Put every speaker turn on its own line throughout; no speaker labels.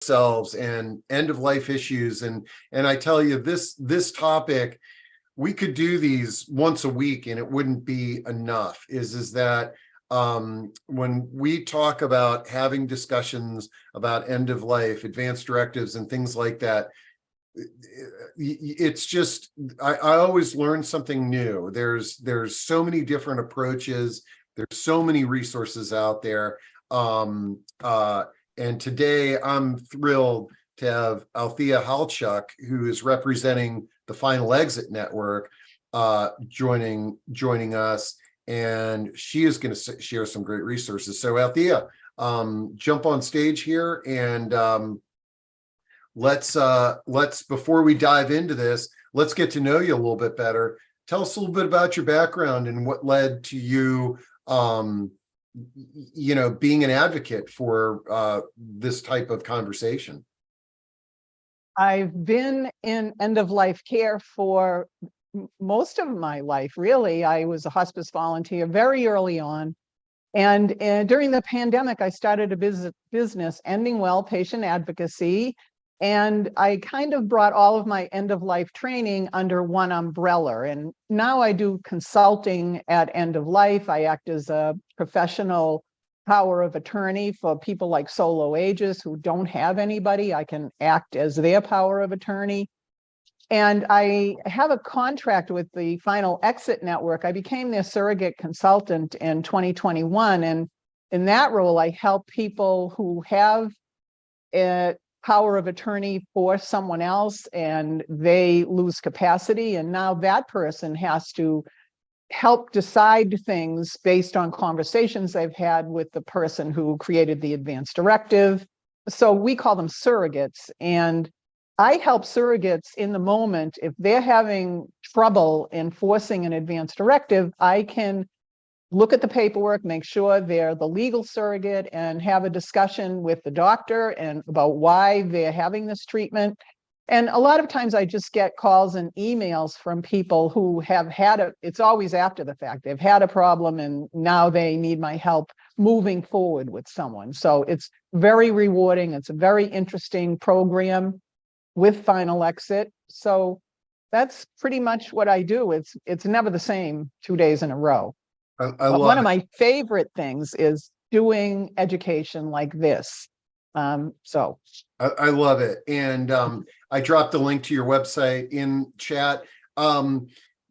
ourselves and end of life issues. And I tell you, this topic, we could do these once a week and it wouldn't be enough. Is that when we talk about having discussions about end of life, advanced directives, and things like that, it's just I always learn something new. There's so many different approaches. There's so many resources out there. And today I'm thrilled to have Althea Halchuck, who is representing the Final Exit Network, joining us, and she is going to share some great resources. So Althea, jump on stage here, and let's before we dive into this, let's get to know you a little bit better. Tell us a little bit about your background and what led to you being an advocate for this type of conversation.
I've been in end-of-life care for most of my life, really. I was a hospice volunteer very early on. And during the pandemic, I started a business, Ending Well Patient Advocacy. And I kind of brought all of my end-of-life training under one umbrella. And now I do consulting at end of life. I act as a professional power of attorney for people like solo agers who don't have anybody. I can act as their power of attorney. And I have a contract with the Final Exit Network. I became their surrogate consultant in 2021. And in that role, I help people who have a power of attorney for someone else and they lose capacity. And now that person has to help decide things based on conversations they've had with the person who created the advance directive. So we call them surrogates. And I help surrogates in the moment. If they're having trouble enforcing an advance directive, I can look at the paperwork, make sure they're the legal surrogate, and have a discussion with the doctor and about why they're having this treatment. And a lot of times I just get calls and emails from people who have had it's always after the fact. They've had a problem and now they need my help moving forward with someone. So it's very rewarding. It's a very interesting program with Final Exit. So that's pretty much what I do. It's never the same 2 days in a row. But one of my favorite things is doing education like this. So
I love it. And I dropped the link to your website in chat.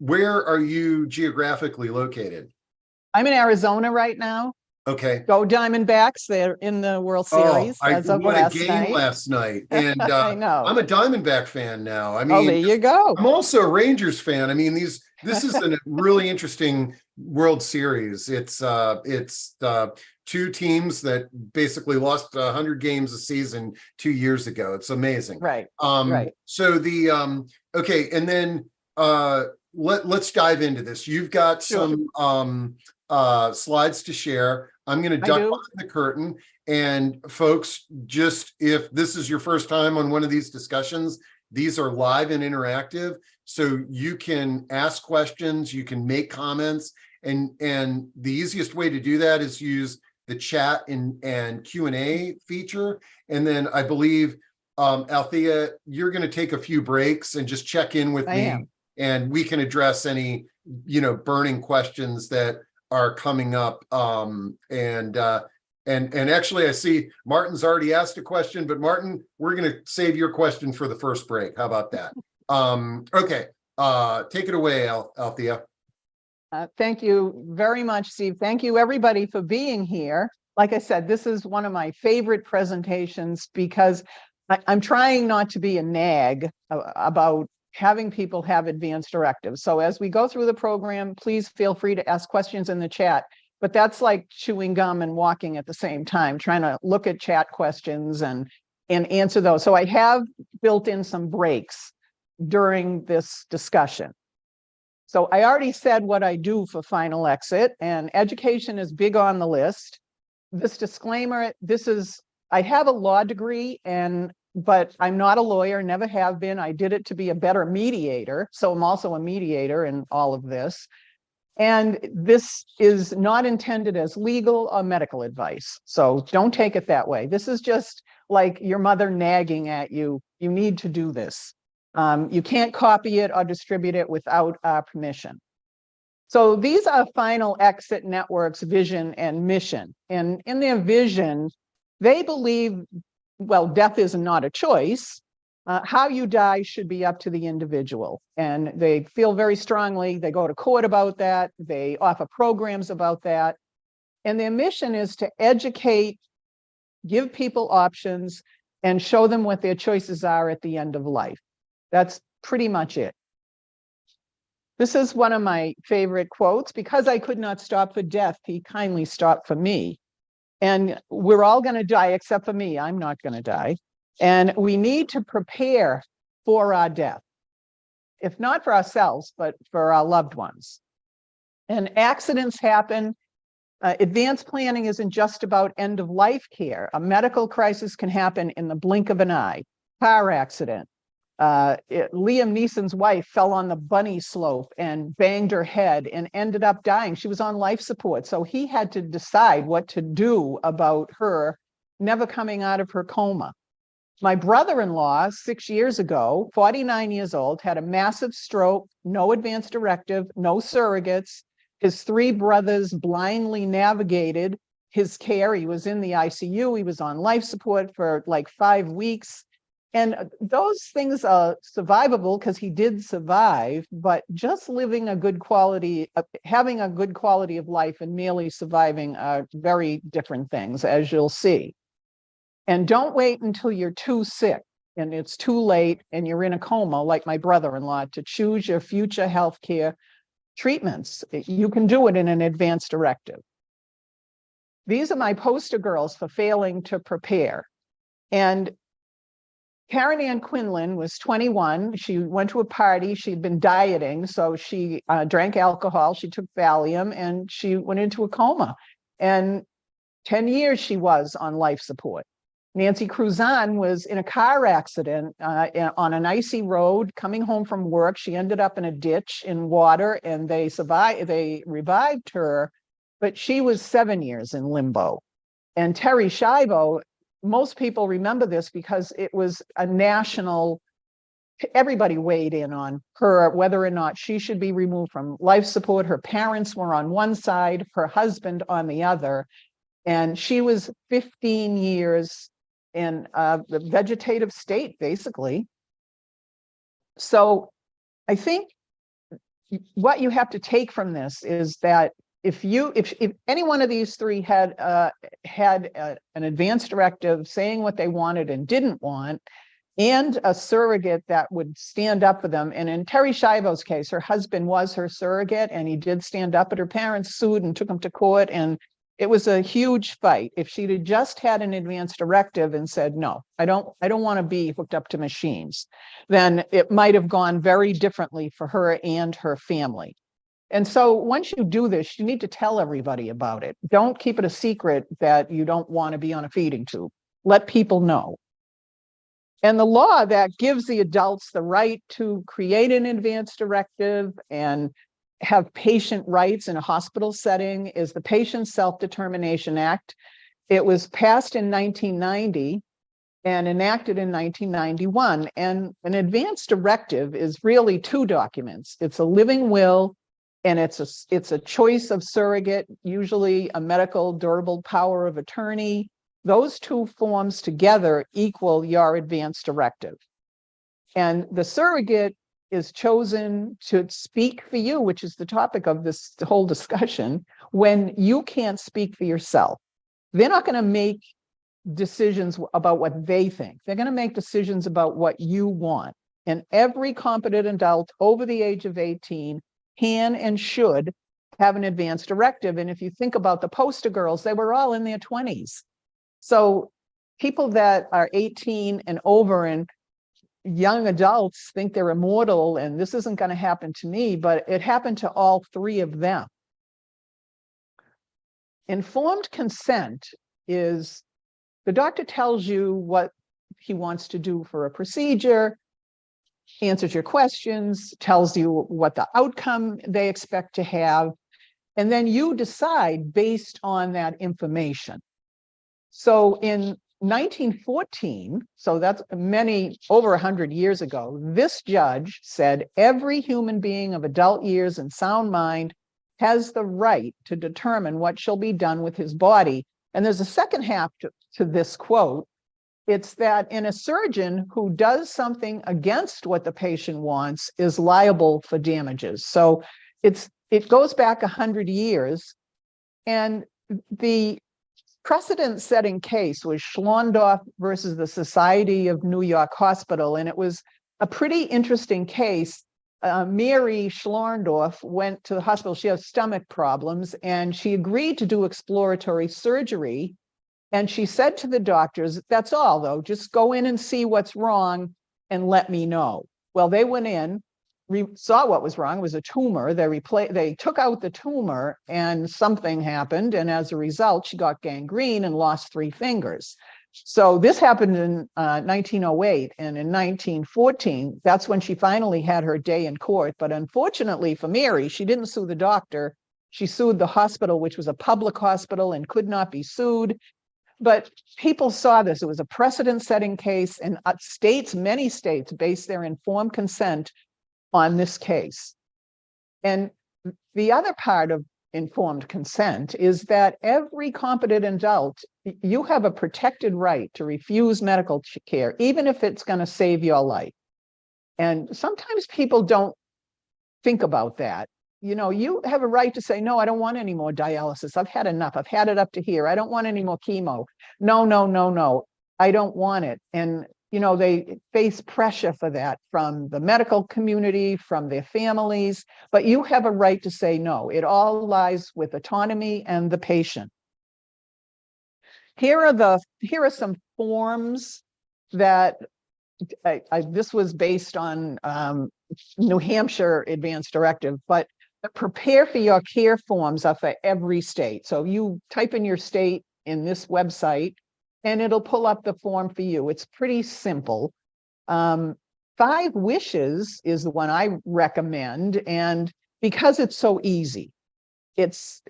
Where are you geographically located?
I'm in Arizona right now.
Okay.
Go Diamondbacks. They're in the World Series as of last night. What a game
last night. And
I know.
I'm a Diamondback fan now. I mean,
there you go.
I'm also a Rangers fan. I mean, this is a really interesting World Series. It's two teams that basically lost 100 games a season 2 years ago. It's amazing.
Right.
Right. So okay, and then let's dive into this. You've got some slides to share. I'm going to duck behind the curtain, and folks, just if this is your first time on one of these discussions, these are live and interactive, so you can ask questions, you can make comments, and the easiest way to do that is use the chat and Q&A feature. And then I believe, Althea, you're going to take a few breaks and just check in with me, and we can address any burning questions that are coming up. And actually, I see Martin's already asked a question, but Martin, we're going to save your question for the first break. How about that? Okay, take it away, Althea.
Thank you very much, Steve. Thank you, everybody, for being here. Like I said, this is one of my favorite presentations because I'm trying not to be a nag about having people have advanced directives. So as we go through the program, please feel free to ask questions in the chat. But that's like chewing gum and walking at the same time, trying to look at chat questions and answer those. So I have built in some breaks during this discussion. So I already said what I do for Final Exit, and education is big on the list. This disclaimer, I have a law degree, but I'm not a lawyer, never have been. I did it to be a better mediator. So I'm also a mediator in all of this. And this is not intended as legal or medical advice. So don't take it that way. This is just like your mother nagging at you, you need to do this. You can't copy it or distribute it without our permission. So these are Final Exit Network's vision and mission. And in their vision, they believe, well, death is not a choice. How you die should be up to the individual. And they feel very strongly, they go to court about that, they offer programs about that. And their mission is to educate, give people options, and show them what their choices are at the end of life. That's pretty much it. This is one of my favorite quotes. Because I could not stop for death, he kindly stopped for me. And we're all going to die except for me. I'm not going to die. And we need to prepare for our death, if not for ourselves, but for our loved ones. And accidents happen. Advanced planning isn't just about end of life care. A medical crisis can happen in the blink of an eye. Car accident. Liam Neeson's wife fell on the bunny slope and banged her head and ended up dying. She was on life support. So he had to decide what to do about her never coming out of her coma. My brother-in-law, 6 years ago, 49 years old, had a massive stroke, no advance directive, no surrogates. His 3 brothers blindly navigated his care. He was in the ICU. He was on life support for like 5 weeks. And those things are survivable because he did survive, but just living a good quality, having a good quality of life and merely surviving are very different things, as you'll see. And don't wait until you're too sick and it's too late and you're in a coma, like my brother-in-law, to choose your future healthcare treatments. You can do it in an advance directive. These are my poster girls for failing to prepare. And Karen Ann Quinlan was 21. She went to a party. She'd been dieting, so she drank alcohol. She took Valium, and she went into a coma. And 10 years she was on life support. Nancy Cruzan was in a car accident on an icy road coming home from work. She ended up in a ditch in water, and they revived her, but she was 7 years in limbo. And Terry Schiavo, most people remember this because it was a national, everybody weighed in on her, whether or not she should be removed from life support. Her parents were on one side, her husband on the other. And she was 15 years in the vegetative state, basically. So I think what you have to take from this is that if any one of these 3 had an advance directive saying what they wanted and didn't want, and a surrogate that would stand up for them, and in Terry Schiavo's case, her husband was her surrogate, and he did stand up, but her parents sued and took him to court, and it was a huge fight. If she'd have just had an advance directive and said, no, I don't want to be hooked up to machines, then it might have gone very differently for her and her family. And so once you do this, you need to tell everybody about it. Don't keep it a secret that you don't want to be on a feeding tube. Let people know. And the law that gives the adults the right to create an advance directive and have patient rights in a hospital setting is the Patient Self-Determination Act. It was passed in 1990 and enacted in 1991. And an advance directive is really 2 documents. It's a living will, and it's a choice of surrogate, usually a medical durable power of attorney. Those 2 forms together equal your advance directive. And the surrogate is chosen to speak for you, which is the topic of this whole discussion, when you can't speak for yourself. They're not going to make decisions about what they think. They're going to make decisions about what you want. And every competent adult over the age of 18 can and should have an advance directive. And if you think about the poster girls, they were all in their 20s. So people that are 18 and over and young adults think they're immortal and this isn't going to happen to me, but it happened to all 3 of them. Informed consent is the doctor tells you what he wants to do for a procedure, answers your questions, tells you what the outcome they expect to have, and then you decide based on that information. So in 1914, so that's over 100 years ago, this judge said every human being of adult years and sound mind has the right to determine what shall be done with his body. And there's a second half to this quote. It's that a surgeon who does something against what the patient wants is liable for damages. So it goes back 100 years. And the precedent-setting case was Schlondorf versus the Society of New York Hospital. And it was a pretty interesting case. Mary Schlondorf went to the hospital. She has stomach problems, and she agreed to do exploratory surgery. And she said to the doctors, that's all though, just go in and see what's wrong and let me know. Well, they went in, saw what was wrong. It was a tumor. They took out the tumor and something happened. And as a result, she got gangrene and lost 3 fingers. So this happened in 1908. And in 1914, that's when she finally had her day in court. But unfortunately for Mary, she didn't sue the doctor. She sued the hospital, which was a public hospital and could not be sued. But people saw this. It was a precedent-setting case, and many states based their informed consent on this case. And the other part of informed consent is that every competent adult, you have a protected right to refuse medical care, even if it's going to save your life. And sometimes people don't think about that. You know, you have a right to say, no, I don't want any more dialysis. I've had enough. I've had it up to here. I don't want any more chemo. No, no, no, no. I don't want it. And, you know, they face pressure for that from the medical community, from their families. But you have a right to say no. It all lies with autonomy and the patient. Here are some forms that this was based on New Hampshire Advanced Directive, but the prepare for your care forms are for every state. So you type in your state in this website and it'll pull up the form for you. It's pretty simple. 5 wishes is the one I recommend. And because it's so easy, it's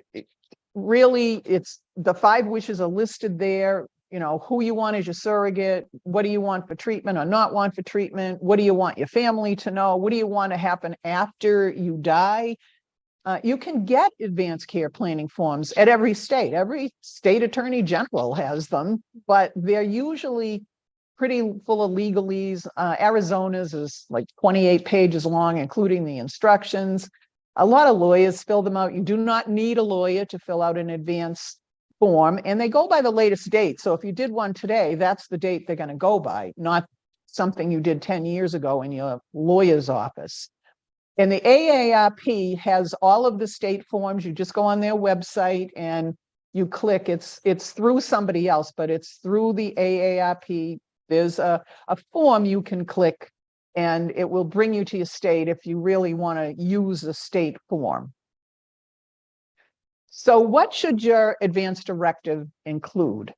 the 5 wishes are listed there. You know, who you want as your surrogate, what do you want for treatment or not want for treatment? What do you want your family to know? What do you want to happen after you die? You can get advanced care planning forms at every state. Every state attorney general has them, but they're usually pretty full of legalese. Arizona's is like 28 pages long, including the instructions. A lot of lawyers fill them out. You do not need a lawyer to fill out an advance form, and they go by the latest date. So if you did one today, that's the date they're going to go by, not something you did 10 years ago in your lawyer's office. And the AARP has all of the state forms. You just go on their website and you click. It's through somebody else, but it's through the AARP. There's a form you can click and it will bring you to your state if you really want to use the state form. So what should your advance directive include?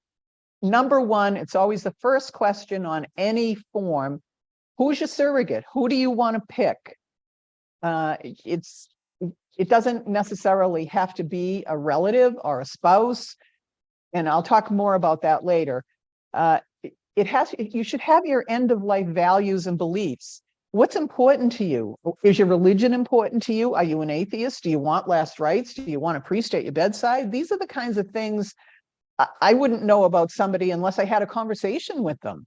Number 1, it's always the first question on any form. Who's your surrogate? Who do you want to pick? It doesn't necessarily have to be a relative or a spouse. And I'll talk more about that later. You should have your end of life values and beliefs. What's important to you? Is your religion important to you? Are you an atheist? Do you want last rites? Do you want a priest at your bedside? These are the kinds of things I wouldn't know about somebody unless I had a conversation with them.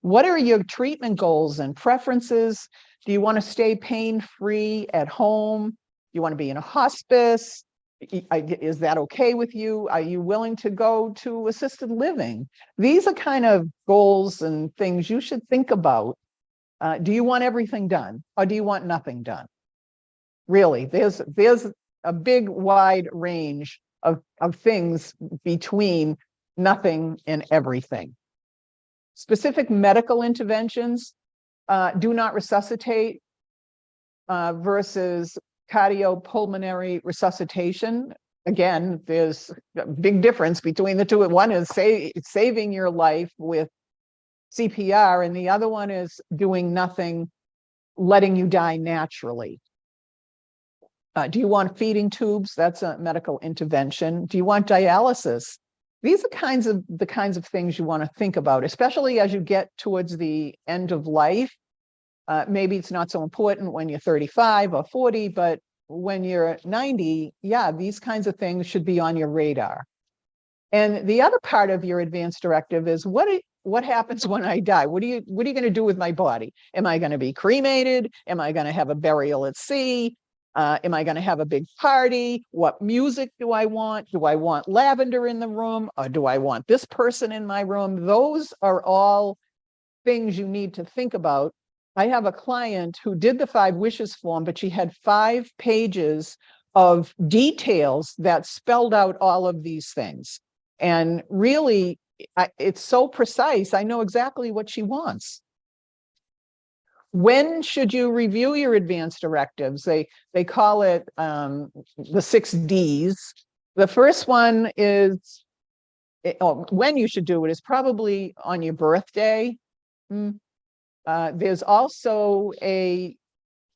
What are your treatment goals and preferences? Do you want to stay pain-free at home? Do you want to be in a hospice? Is that okay with you? Are you willing to go to assisted living? These are kind of goals and things you should think about. Do you want everything done or do you want nothing done? Really, there's a big wide range of things between nothing and everything. Specific medical interventions, do not resuscitate versus cardiopulmonary resuscitation. Again, there's a big difference between the two. One is saving your life with CPR, and the other one is doing nothing, letting you die naturally. Do you want feeding tubes? That's a medical intervention. Do you want dialysis? these are the kinds of things you want to think about, especially as you get towards the end of life. Maybe it's not so important when you're 35 or 40, but when you're 90, yeah, these kinds of things should be on your radar. And the other part of your advance directive is what happens when I die? What are you going to do with my body? Am I going to be cremated? Am I going to have a burial at sea? Am I going to have a big party? What music do I want? Do I want lavender in the room? Or do I want this person in my room? Those are all things you need to think about. I have a client who did the 5 wishes form, but she had 5 pages of details that spelled out all of these things. And really, it's so precise. I know exactly what she wants. When should you review your advance directives? They call it the 6 Ds. The first one is, when you should do it is probably on your birthday. There's also a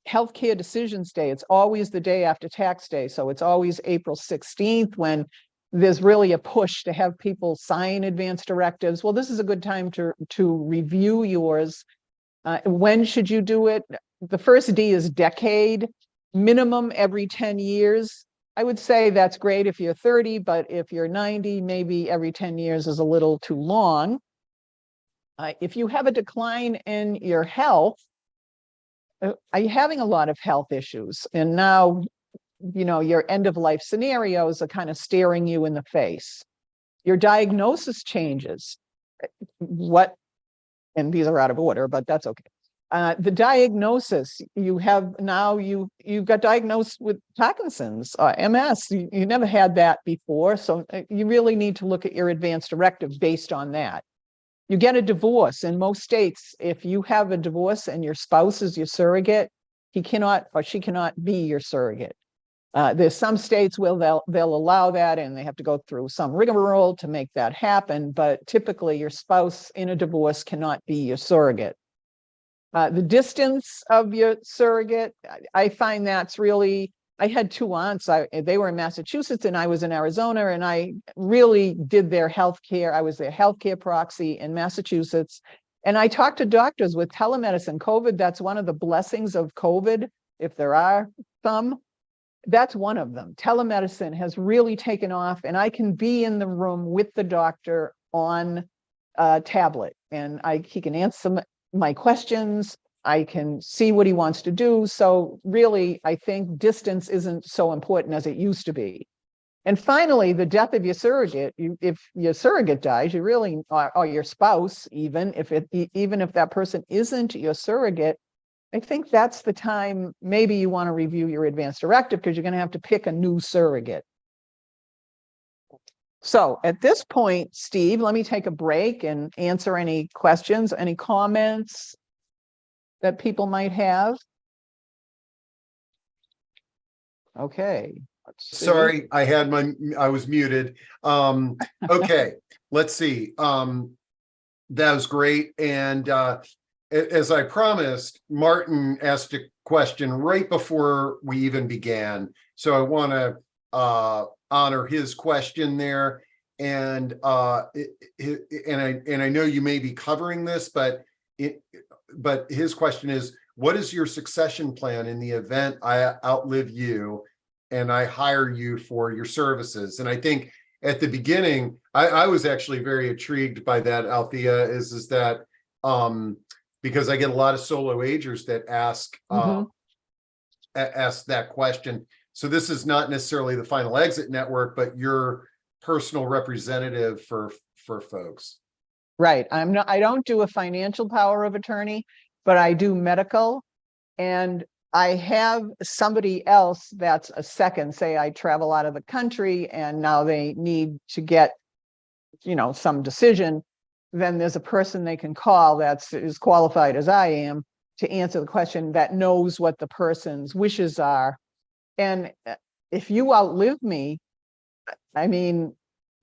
healthcare decisions day. It's always the day after tax day. So it's always April 16th when there's really a push to have people sign advance directives. Well, this is a good time to review yours. When should you do it? The first D is decade, minimum every 10 years. I would say that's great if you're 30, but if you're 90, maybe every 10 years is a little too long. If you have a decline in your health, are you having a lot of health issues? And now, your end of life scenarios are kind of staring you in the face. Your diagnosis changes. And these are out of order, but that's okay. The diagnosis, you got diagnosed with Parkinson's, MS. You never had that before. So you really need to look at your advance directive based on that. You get a divorce. In most states, if you have a divorce and your spouse is your surrogate, he cannot or she cannot be your surrogate. There's some states where they'll allow that, and they have to go through some rigmarole to make that happen. But typically, your spouse in a divorce cannot be your surrogate. The distance of your surrogate, I find that's really. I had 2 aunts. They were in Massachusetts and I was in Arizona, and I really did their healthcare. I was their healthcare proxy in Massachusetts. And I talked to doctors with telemedicine. COVID, that's one of the blessings of COVID, if there are some. That's one of them. Telemedicine has really taken off, and I can be in the room with the doctor on a tablet, and he can answer my questions. I can see what he wants to do. So really, I think distance isn't so important as it used to be. And finally, the death of your surrogate. If your surrogate dies, you really, or your spouse, even if that person isn't your surrogate, I think that's the time maybe you want to review your advance directive, because you're going to have to pick a new surrogate. So at this point, Steve, let me take a break and answer any questions, any comments that people might have. Okay.
Sorry, I was muted. Okay, let's see. That was great. And as I promised, Martin asked a question right before we even began. So I want to honor his question there. And I know you may be covering this, but his question is, what is your succession plan in the event I outlive you and I hire you for your services? And I think at the beginning, I was actually very intrigued by that, Althea, is that because I get a lot of solo agers that ask that question. So this is not necessarily the Final Exit Network, but your personal representative for folks.
Right. I don't do a financial power of attorney, but I do medical. And I have somebody else that's a second. Say I travel out of the country and now they need to get, some decision. Then there's a person they can call that's as qualified as I am to answer the question, that knows what the person's wishes are. And if you outlive me, I mean,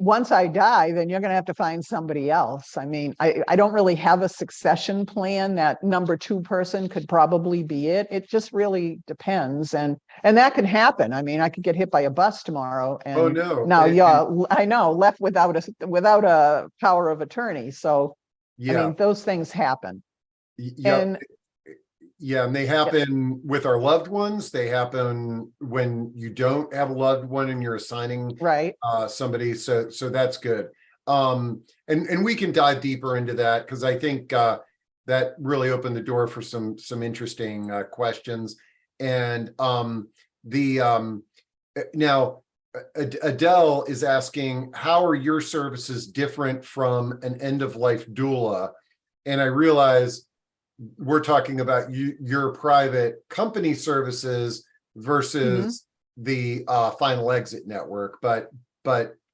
once I die, then you're going to have to find somebody else. I mean, I don't really have a succession plan. That number 2 person could probably be it. It just really depends. And that can happen. I mean, I could get hit by a bus tomorrow
Oh,
and
no.
now I know, left without a power of attorney. So, I
Yeah.
mean, those things happen.
Yeah.
And
Yeah, and they happen with our loved ones. They happen when you don't have a loved one and you're assigning
right.
somebody. So that's good. And we can dive deeper into that because I think that really opened the door for some interesting questions. And now Adele is asking, how are your services different from an end-of-life doula? And I realize we're talking about your private company services versus the final exit network, but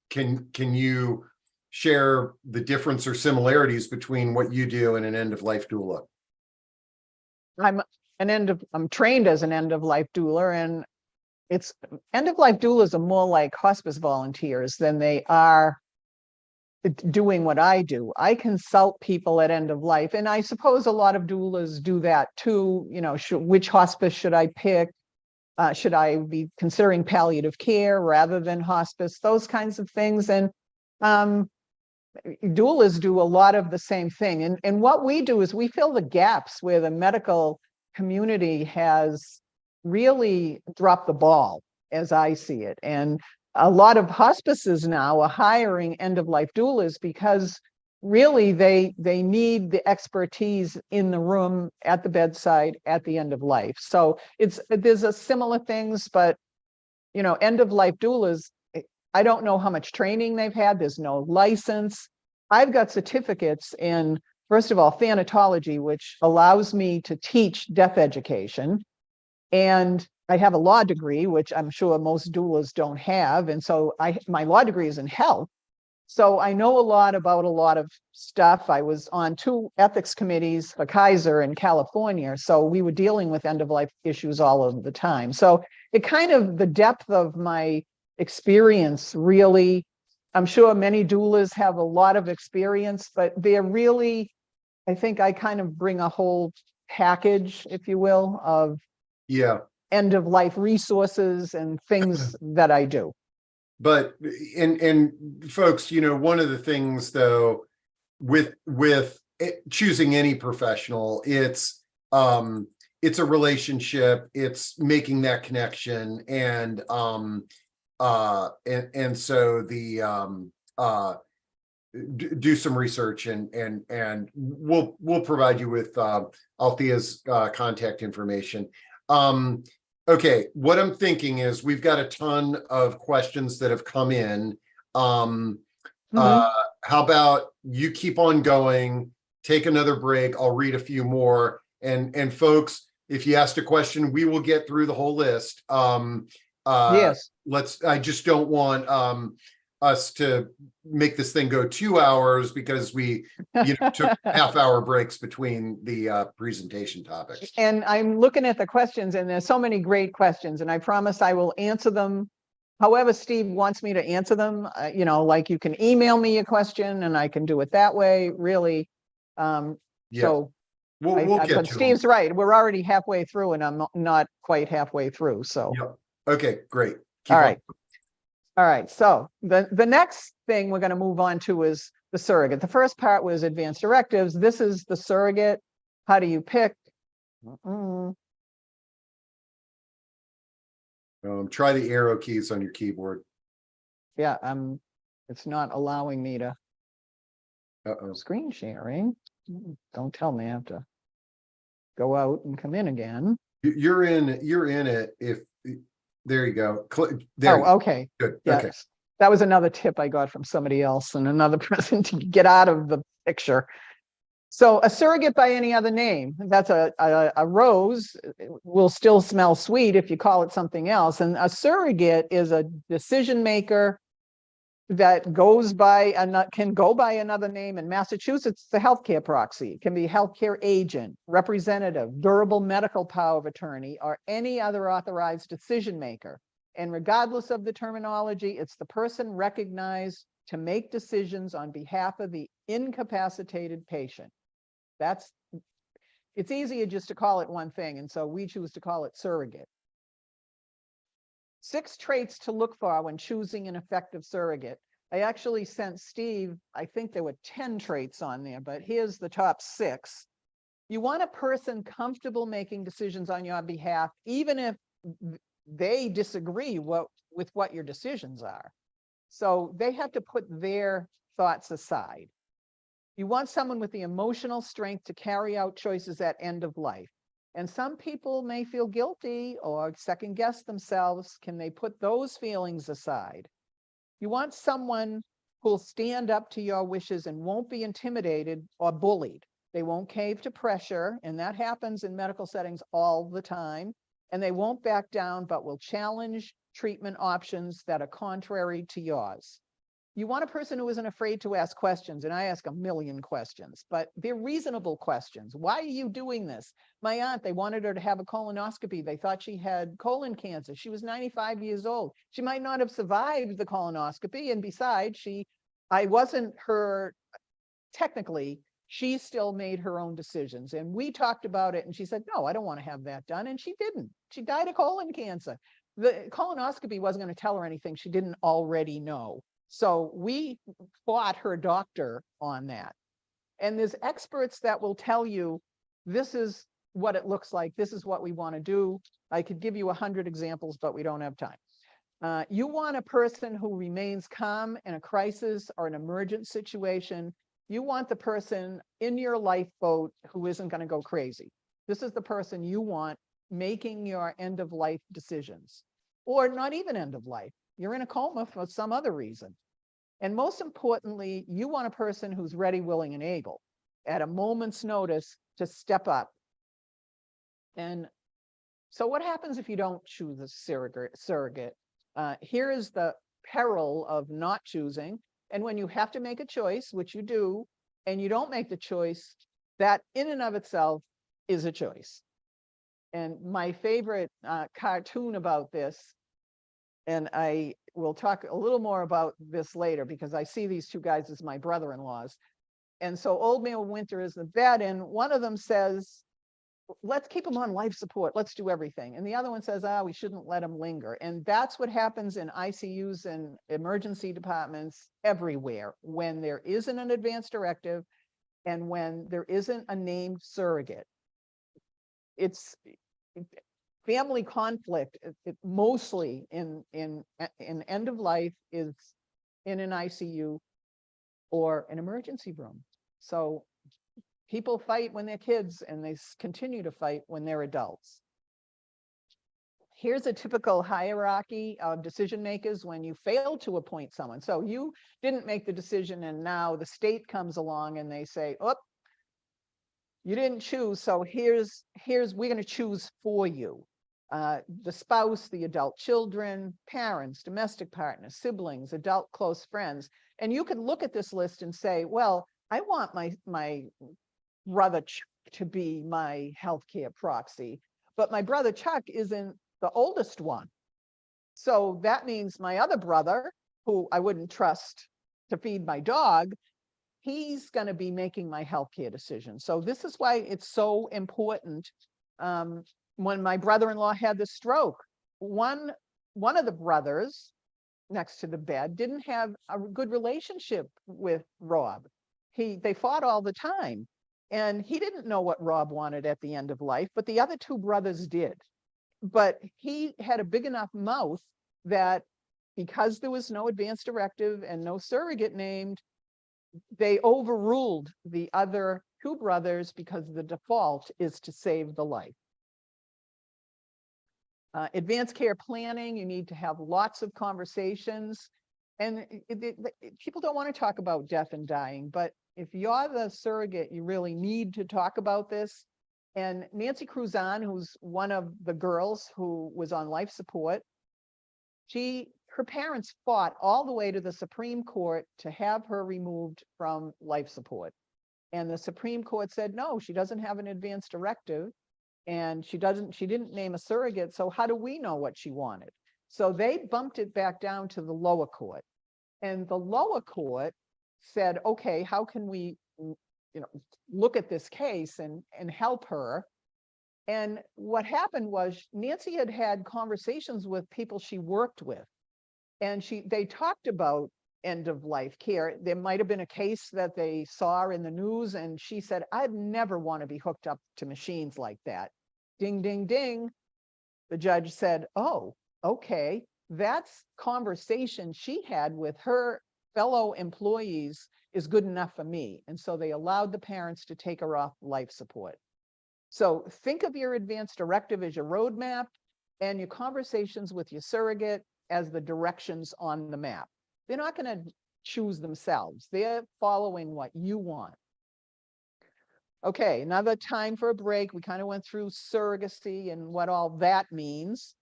can you share the difference or similarities between what you do and an end-of-life doula?
I'm trained as an end-of-life doula, and it's end-of-life doulas are more like hospice volunteers than they are doing what I do. I consult people at end of life, and I suppose a lot of doulas do that too. You know, which hospice should I pick? Should I be considering palliative care rather than hospice? Those kinds of things. And doulas do a lot of the same thing. And what we do is we fill the gaps where the medical community has really dropped the ball, as I see it. And a lot of hospices now are hiring end-of-life doulas because really they need the expertise in the room, at the bedside, at the end of life. So there's a similar things, but you know, end-of-life doulas, I don't know how much training they've had. There's no license. I've got certificates in, first of all, thanatology, which allows me to teach death education. And I have a law degree, which I'm sure most doulas don't have. And so my law degree is in health. So I know a lot about a lot of stuff. I was on 2 ethics committees for Kaiser in California. So we were dealing with end-of-life issues all of the time. So it kind of, the depth of my experience really, I'm sure many doulas have a lot of experience, but they're really, I think I kind of bring a whole package, if you will, of end of life resources and things that I do.
But and folks, you know, one of the things though with choosing any professional, it's a relationship, it's making that connection, and so do some research, and we'll provide you with Althea's contact information. Okay, what I'm thinking is we've got a ton of questions that have come in. How about you keep on going, take another break, I'll read a few more, and folks, if you asked a question, we will get through the whole list.
Yes.
I just don't want us to make this thing go 2 hours because we took half-hour breaks between the presentation topics.
And I'm looking at the questions, and there's so many great questions, and I promise I will answer them however Steve wants me to answer them. You know, like you can email me a question and I can do it that way, really. So
we'll get
but
to
Steve's
them.
right. We're already halfway through, and I'm not quite halfway through. So
okay, great.
Keep all right. On. All right. So the next thing we're going to move on to is the surrogate. The first part was advanced directives. This is the surrogate. How do you pick?
Try the arrow keys on your keyboard.
Yeah, it's not allowing me to. Screen sharing. Don't tell me I have to go out and come in again.
You're in it. If there you go. There.
Okay.
Good.
Yes. Okay. That was another tip I got from somebody else and another person to get out of the picture. So a surrogate by any other name, that's a rose will still smell sweet if you call it something else. And a surrogate is a decision maker that can go by another name. In Massachusetts, the healthcare proxy. It can be healthcare agent, representative, durable medical power of attorney, or any other authorized decision maker. And regardless of the terminology, it's the person recognized to make decisions on behalf of the incapacitated patient. It's easier just to call it one thing, and so we choose to call it surrogate. 6 traits to look for when choosing an effective surrogate. I actually sent Steve, I think there were 10 traits on there, but here's the top 6. You want a person comfortable making decisions on your behalf, even if they disagree with what your decisions are. So they have to put their thoughts aside. You want someone with the emotional strength to carry out choices at end of life. And some people may feel guilty or second guess themselves. Can they put those feelings aside? You want someone who'll stand up to your wishes and won't be intimidated or bullied. They won't cave to pressure, and that happens in medical settings all the time. And they won't back down, but will challenge treatment options that are contrary to yours. You want a person who isn't afraid to ask questions, and I ask a million questions, but they're reasonable questions. Why are you doing this? My aunt, they wanted her to have a colonoscopy. They thought she had colon cancer. She was 95 years old. She might not have survived the colonoscopy, and besides, I wasn't her, technically, she still made her own decisions. And we talked about it, and she said, no, I don't want to have that done, and she didn't. She died of colon cancer. The colonoscopy wasn't going to tell her anything she didn't already know. So we fought her doctor on that. And there's experts that will tell you, this is what it looks like. This is what we want to do. I could give you 100 examples, but we don't have time. You want a person who remains calm in a crisis or an emergent situation. You want the person in your lifeboat who isn't going to go crazy. This is the person you want making your end of life decisions, or not even end of life. You're in a coma for some other reason. And most importantly, you want a person who's ready, willing, and able at a moment's notice to step up. And so what happens if you don't choose a surrogate? Here is the peril of not choosing. And when you have to make a choice, which you do, and you don't make the choice, that in and of itself is a choice. And my favorite cartoon about this, and I will talk a little more about this later because I see these 2 guys as my brother-in-laws. And so Old Man Winter is the vet, and one of them says, let's keep him on life support. Let's do everything. And the other one says, we shouldn't let him linger. And that's what happens in ICUs and emergency departments everywhere when there isn't an advance directive and when there isn't a named surrogate. It's family conflict, mostly in end of life, is in an ICU or an emergency room. So people fight when they're kids, and they continue to fight when they're adults. Here's a typical hierarchy of decision makers when you fail to appoint someone. So you didn't make the decision, and now the state comes along and they say, oh, you didn't choose, so we're going to choose for you. The spouse, the adult children, parents, domestic partners, siblings, adult close friends. And you can look at this list and say, well, I want my brother Chuck to be my healthcare proxy, but my brother Chuck isn't the oldest one. So that means my other brother, who I wouldn't trust to feed my dog, he's going to be making my healthcare decision. So this is why it's so important. When my brother-in-law had the stroke, one of the brothers next to the bed didn't have a good relationship with Rob. They fought all the time, and he didn't know what Rob wanted at the end of life, but the other 2 brothers did. But he had a big enough mouth that because there was no advance directive and no surrogate named, they overruled the other 2 brothers because the default is to save the life. Advanced care planning, you need to have lots of conversations. And people don't want to talk about death and dying, but if you're the surrogate, you really need to talk about this. And Nancy Cruzan, who's one of the girls who was on life support, her parents fought all the way to the Supreme Court to have her removed from life support. And the Supreme Court said, no, she doesn't have an advance directive, and she didn't name a surrogate. So how do we know what she wanted? So they bumped it back down to the lower court. And the lower court said, okay, how can we, look at this case and help her? And what happened was Nancy had had conversations with people she worked with, and they talked about end of life care. There might have been a case that they saw in the news, and she said, I'd never want to be hooked up to machines like that. Ding, ding, ding. The judge said, oh, okay. That's conversation she had with her fellow employees is good enough for me. And so they allowed the parents to take her off life support. So think of your advance directive as your roadmap and your conversations with your surrogate as the directions on the map. They're not going to choose themselves. They're following what you want. Okay, another time for a break. We kind of went through surrogacy and what all that means.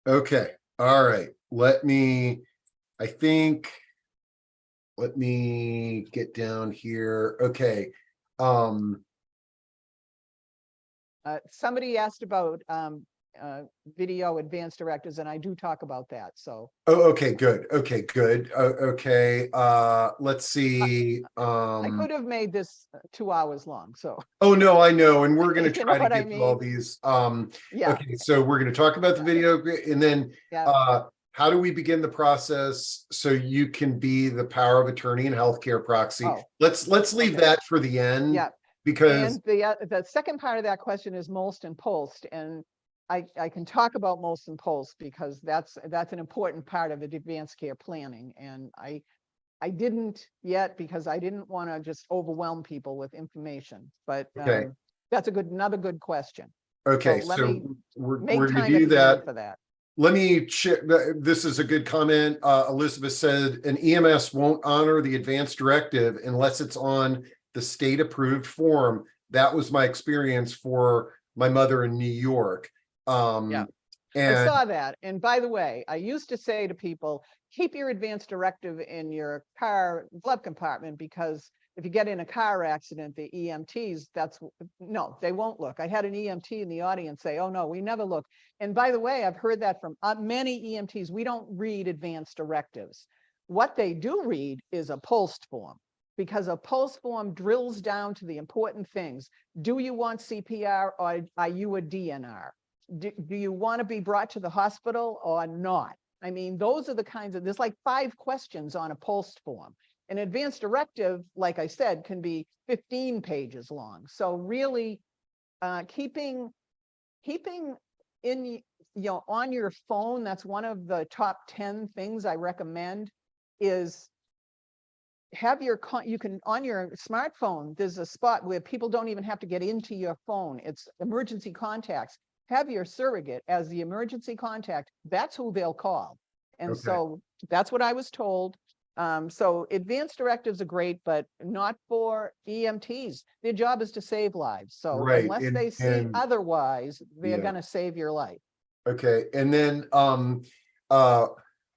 Okay, all right. Let me get down here. Okay.
Somebody asked about video advanced directives, and I do talk about that. So.
Oh, okay, good. Okay, good. Okay. Let's see.
I could have made this 2 hours long. So.
Oh no, I know, and we're going to
You
try
know
to
what I
get to all
mean?
these.
Yeah.
Okay, so we're going to talk about the video, and then
Yeah.
how do we begin the process so you can be the power of attorney and healthcare proxy?
Oh,
Let's leave
okay.
that for the end.
Yeah.
Because
And the second part of that question is most and post, and I can talk about most and post because that's an important part of advanced care planning, and I didn't yet because I didn't want to just overwhelm people with information, but
okay.
that's another good question.
Okay,
so let me
we're
make
going to
time
do
at the
that
end for that.
Let me check. This is a good comment. Elizabeth said an EMS won't honor the advance directive unless it's on the state approved form. That was my experience for my mother in New York.
Yeah. I
And
saw that. And by the way, I used to say to people, keep your advance directive in your car glove compartment, because if you get in a car accident, the EMTs, no, they won't look. I had an EMT in the audience say, oh no, we never look. And by the way, I've heard that from many EMTs. We don't read advance directives. What they do read is a post form, because a post form drills down to the important things. Do you want CPR, or are you a DNR? Do you want to be brought to the hospital or not? I mean, those are the kinds of, there's like 5 questions on a post form. An advance directive, like I said, can be 15 pages long. So really keeping in, on your phone, that's one of the top 10 things I recommend, is have you can, on your smartphone, there's a spot where people don't even have to get into your phone. It's emergency contacts. Have your surrogate as the emergency contact. That's who they'll call. And so that's what I was told. So advanced directives are great, but not for EMTs. Their job is to save lives. So unless they see otherwise, they're going to save your life.
Okay. And then,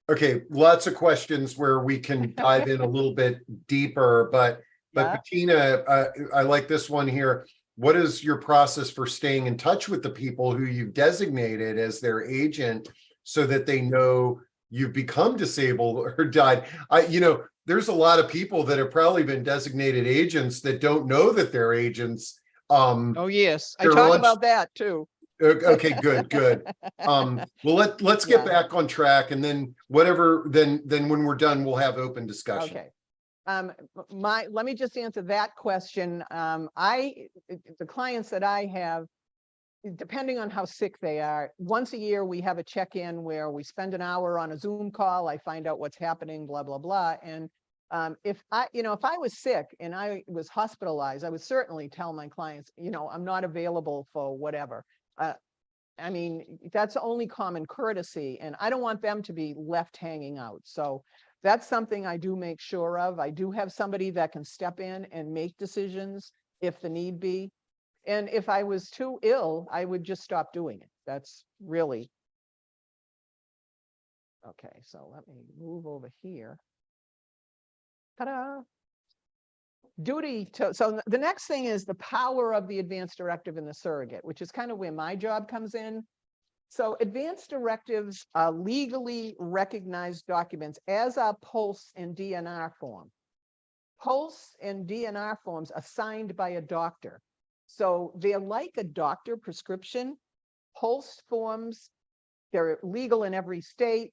okay, lots of questions where we can dive in a little bit deeper, but Bettina, I like this one here. What is your process for staying in touch with the people who you've designated as their agent so that they know you've become disabled or died? There's a lot of people that have probably been designated agents that don't know that they're agents.
Oh yes, I talk about that too.
Okay, good. Well, let's get back on track, and then then when we're done, we'll have open discussion.
Okay. Let me just answer that question. The clients that I have, depending on how sick they are, once a year we have a check-in where we spend an hour on a Zoom call. I find out what's happening, blah, blah, blah. And if I was sick and I was hospitalized, I would certainly tell my clients, I'm not available for whatever. I mean, that's only common courtesy, and I don't want them to be left hanging out. So that's something I do make sure of. I do have somebody that can step in and make decisions if the need be. And if I was too ill, I would just stop doing it. That's really. Okay, so let me move over here. Ta-da. So the next thing is the power of the advance directive in the surrogate, which is kind of where my job comes in. So advanced directives are legally recognized documents, as are POLST and DNR form. POLST and DNR forms are signed by a doctor. So they're like a doctor prescription. POLST forms, they're legal in every state.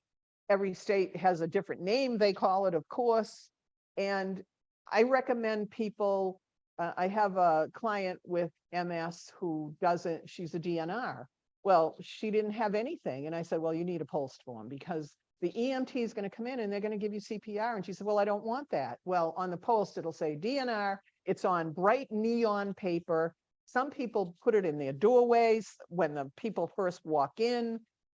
Every state has a different name, they call it, of course. And I recommend people, I have a client with MS who doesn't, she's a DNR. Well, she didn't have anything. And I said, well, you need a POLST form because the EMT is going to come in and they're going to give you CPR. And she said, well, I don't want that. Well, on the POLST, it'll say DNR. It's on bright neon paper. Some people put it in their doorways when the people first walk in.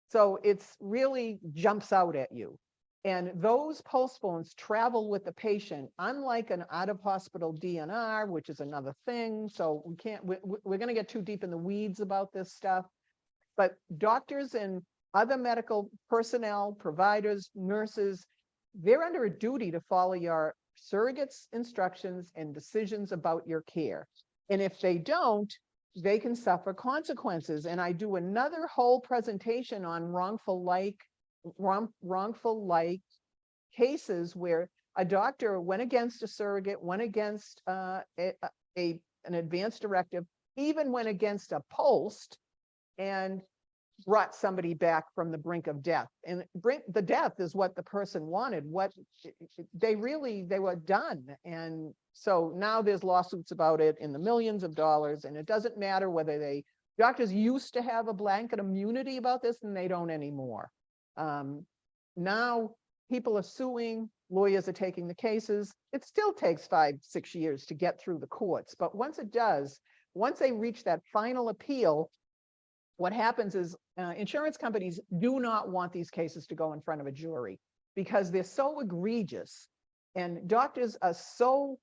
So it's really jumps out at you. And those POLST forms travel with the patient, unlike an out-of-hospital DNR, which is another thing. So we can't, we're going to get too deep in the weeds about this stuff. But doctors and other medical personnel, providers, nurses, they're under a duty to follow your surrogate's instructions and decisions about your care. And if they don't, they can suffer consequences. And I do another whole presentation on wrongful like cases where a doctor went against a surrogate, went against an advanced directive, even went against a POLST, and brought somebody back from the brink of death. And the death is what the person wanted. What they were done. And so now there's lawsuits about it in the millions of dollars. And it doesn't matter whether doctors used to have a blanket immunity about this and they don't anymore. Now people are suing, lawyers are taking the cases. It still takes 5-6 years to get through the courts. But once it does, once they reach that final appeal, what happens is insurance companies do not want these cases to go in front of a jury because they're so egregious, and doctors are so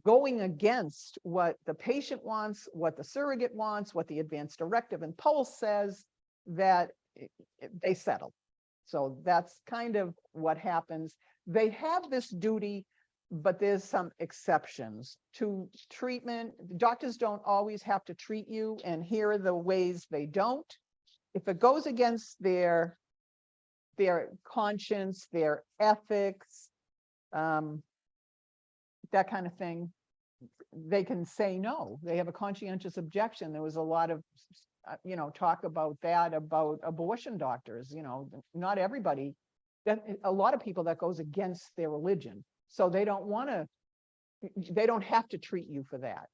going against what the patient wants, what the surrogate wants, what the advanced directive and POLST says, that they settle. So that's kind of what happens. They have this duty, but there's some exceptions to treatment. Doctors don't always have to treat you, and here are the ways they don't. If it goes against their conscience, their ethics, that kind of thing, they can say no. They have a conscientious objection. There was a lot of talk about that, about abortion doctors. Not everybody, a lot of people that goes against their religion. So they don't have to treat you for that.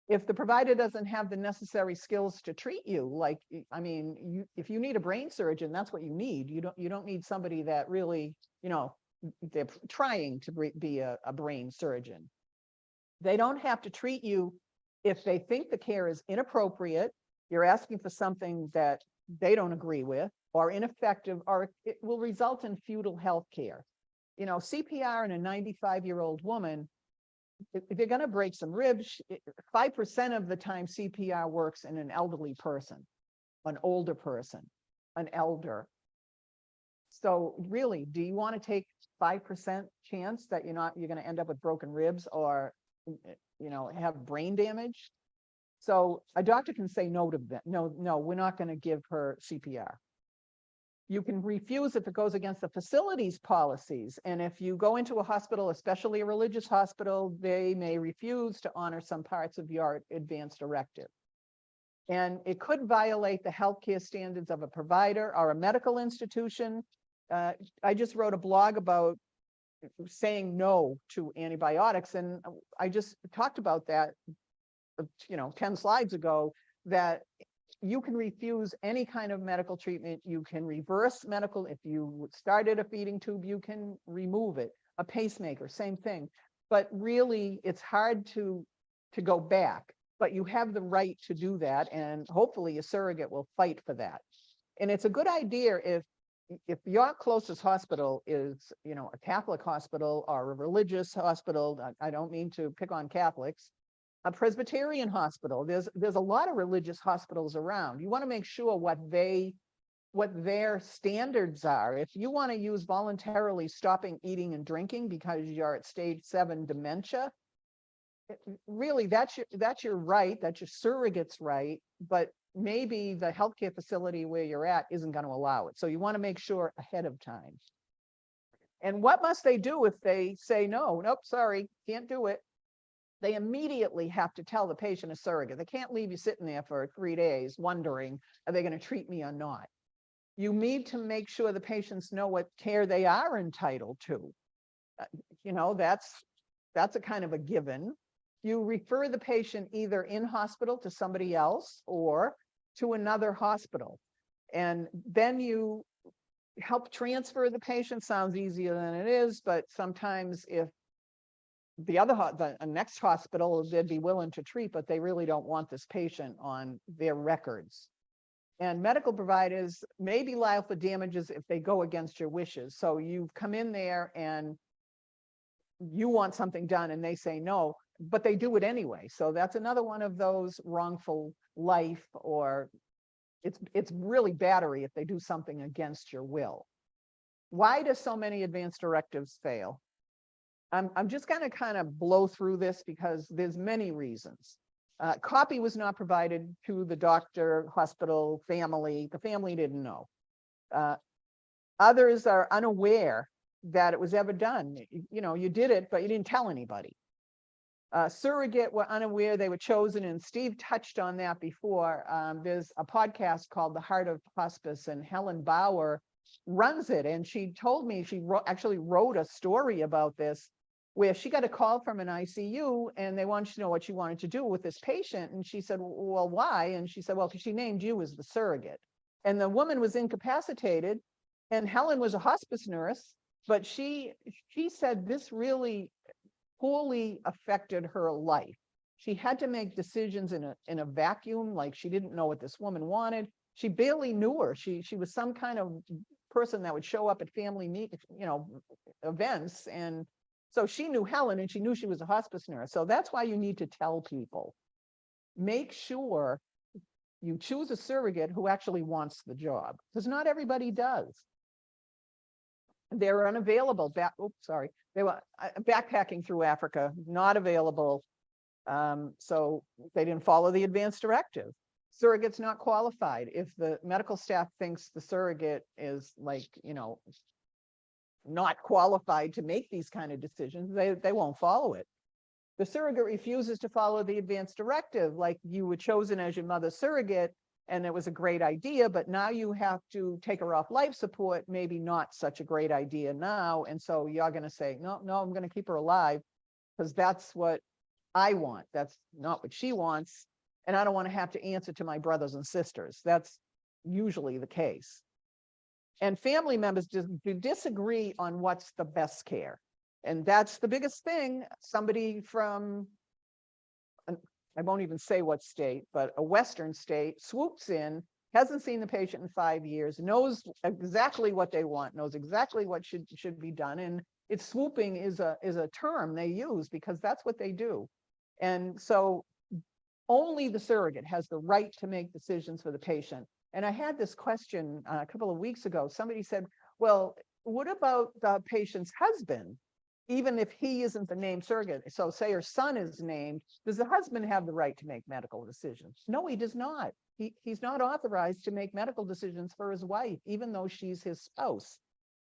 If the provider doesn't have the necessary skills to treat you, if you need a brain surgeon, that's what you need. You don't need somebody that really, they're trying to be a brain surgeon. They don't have to treat you if they think the care is inappropriate, you're asking for something that they don't agree with, or ineffective, or it will result in futile health care. CPR in a 95-year-old woman, if you're going to break some ribs, 5% of the time CPR works in an elderly person, an older person, an elder. So really, do you want to take 5% chance that you're going to end up with broken ribs or have brain damage? So a doctor can say no to that. No, we're not going to give her CPR. You can refuse if it goes against the facility's policies. And if you go into a hospital, especially a religious hospital, they may refuse to honor some parts of your advanced directive. And it could violate the healthcare standards of a provider or a medical institution. I just wrote a blog about saying no to antibiotics. And I just talked about that, 10 slides ago, that you can refuse any kind of medical treatment. You can reverse medical. If you started a feeding tube, you can remove it. A pacemaker, same thing. But really, it's hard to go back. But you have the right to do that, and hopefully a surrogate will fight for that. And it's a good idea if your closest hospital is, a Catholic hospital or a religious hospital. I don't mean to pick on Catholics. A Presbyterian hospital. There's a lot of religious hospitals around. You want to make sure what their standards are. If you want to use voluntarily stopping eating and drinking because you're at stage 7 dementia, really that's your right, that's your surrogate's right, but maybe the healthcare facility where you're at isn't going to allow it. So you want to make sure ahead of time. And what must they do if they say, no, nope, sorry, can't do it? They immediately have to tell the patient a surrogate. They can't leave you sitting there for 3 days wondering, are they going to treat me or not? You need to make sure the patients know what care they are entitled to. You know, that's a kind of a given. You refer the patient either in hospital to somebody else or to another hospital. And then you help transfer the patient. Sounds easier than it is, but sometimes if the next hospital, they'd be willing to treat, but they really don't want this patient on their records. And medical providers may be liable for damages if they go against your wishes. So you've come in there and you want something done and they say no, but they do it anyway. So that's another one of those wrongful life, or it's really battery if they do something against your will. Why do so many advance directives fail? I'm just going to kind of blow through this because there's many reasons. Copy was not provided to the doctor, hospital, family. The family didn't know. Others are unaware that it was ever done. You know, you did it, but you didn't tell anybody. Surrogate were unaware they were chosen, and Steve touched on that before. There's a podcast called The Heart of Hospice, and Helen Bauer runs it, and she told me she actually wrote a story about this, where she got a call from an ICU and they wanted to know what she wanted to do with this patient. And she said, well, why? And she said, well, because she named you as the surrogate. And the woman was incapacitated, and Helen was a hospice nurse, but she said this really poorly affected her life. She had to make decisions in a vacuum, like she didn't know what this woman wanted. She barely knew her. She was some kind of person that would show up at family events. And so she knew Helen, and she knew she was a hospice nurse. So that's why you need to tell people. Make sure you choose a surrogate who actually wants the job, because not everybody does. They're unavailable. They were backpacking through Africa, not available. So they didn't follow the advance directive. Surrogate's not qualified. If the medical staff thinks the surrogate is not qualified to make these kind of decisions, they won't follow it. The surrogate refuses to follow the advance directive, like you were chosen as your mother's surrogate and it was a great idea, but now you have to take her off life support, maybe not such a great idea now. And so you're going to say, no, I'm going to keep her alive because that's what I want. That's not what she wants. And I don't want to have to answer to my brothers and sisters. That's usually the case. And family members disagree on what's the best care. And that's the biggest thing. Somebody from, I won't even say what state, but a Western state swoops in, hasn't seen the patient in 5 years, knows exactly what they want, knows exactly what should be done. And it's swooping is a term they use because that's what they do. And so only the surrogate has the right to make decisions for the patient. And I had this question a couple of weeks ago. Somebody said, well, what about the patient's husband? Even if he isn't the named surrogate, so say her son is named, does the husband have the right to make medical decisions? No, he does not. He's not authorized to make medical decisions for his wife, even though she's his spouse.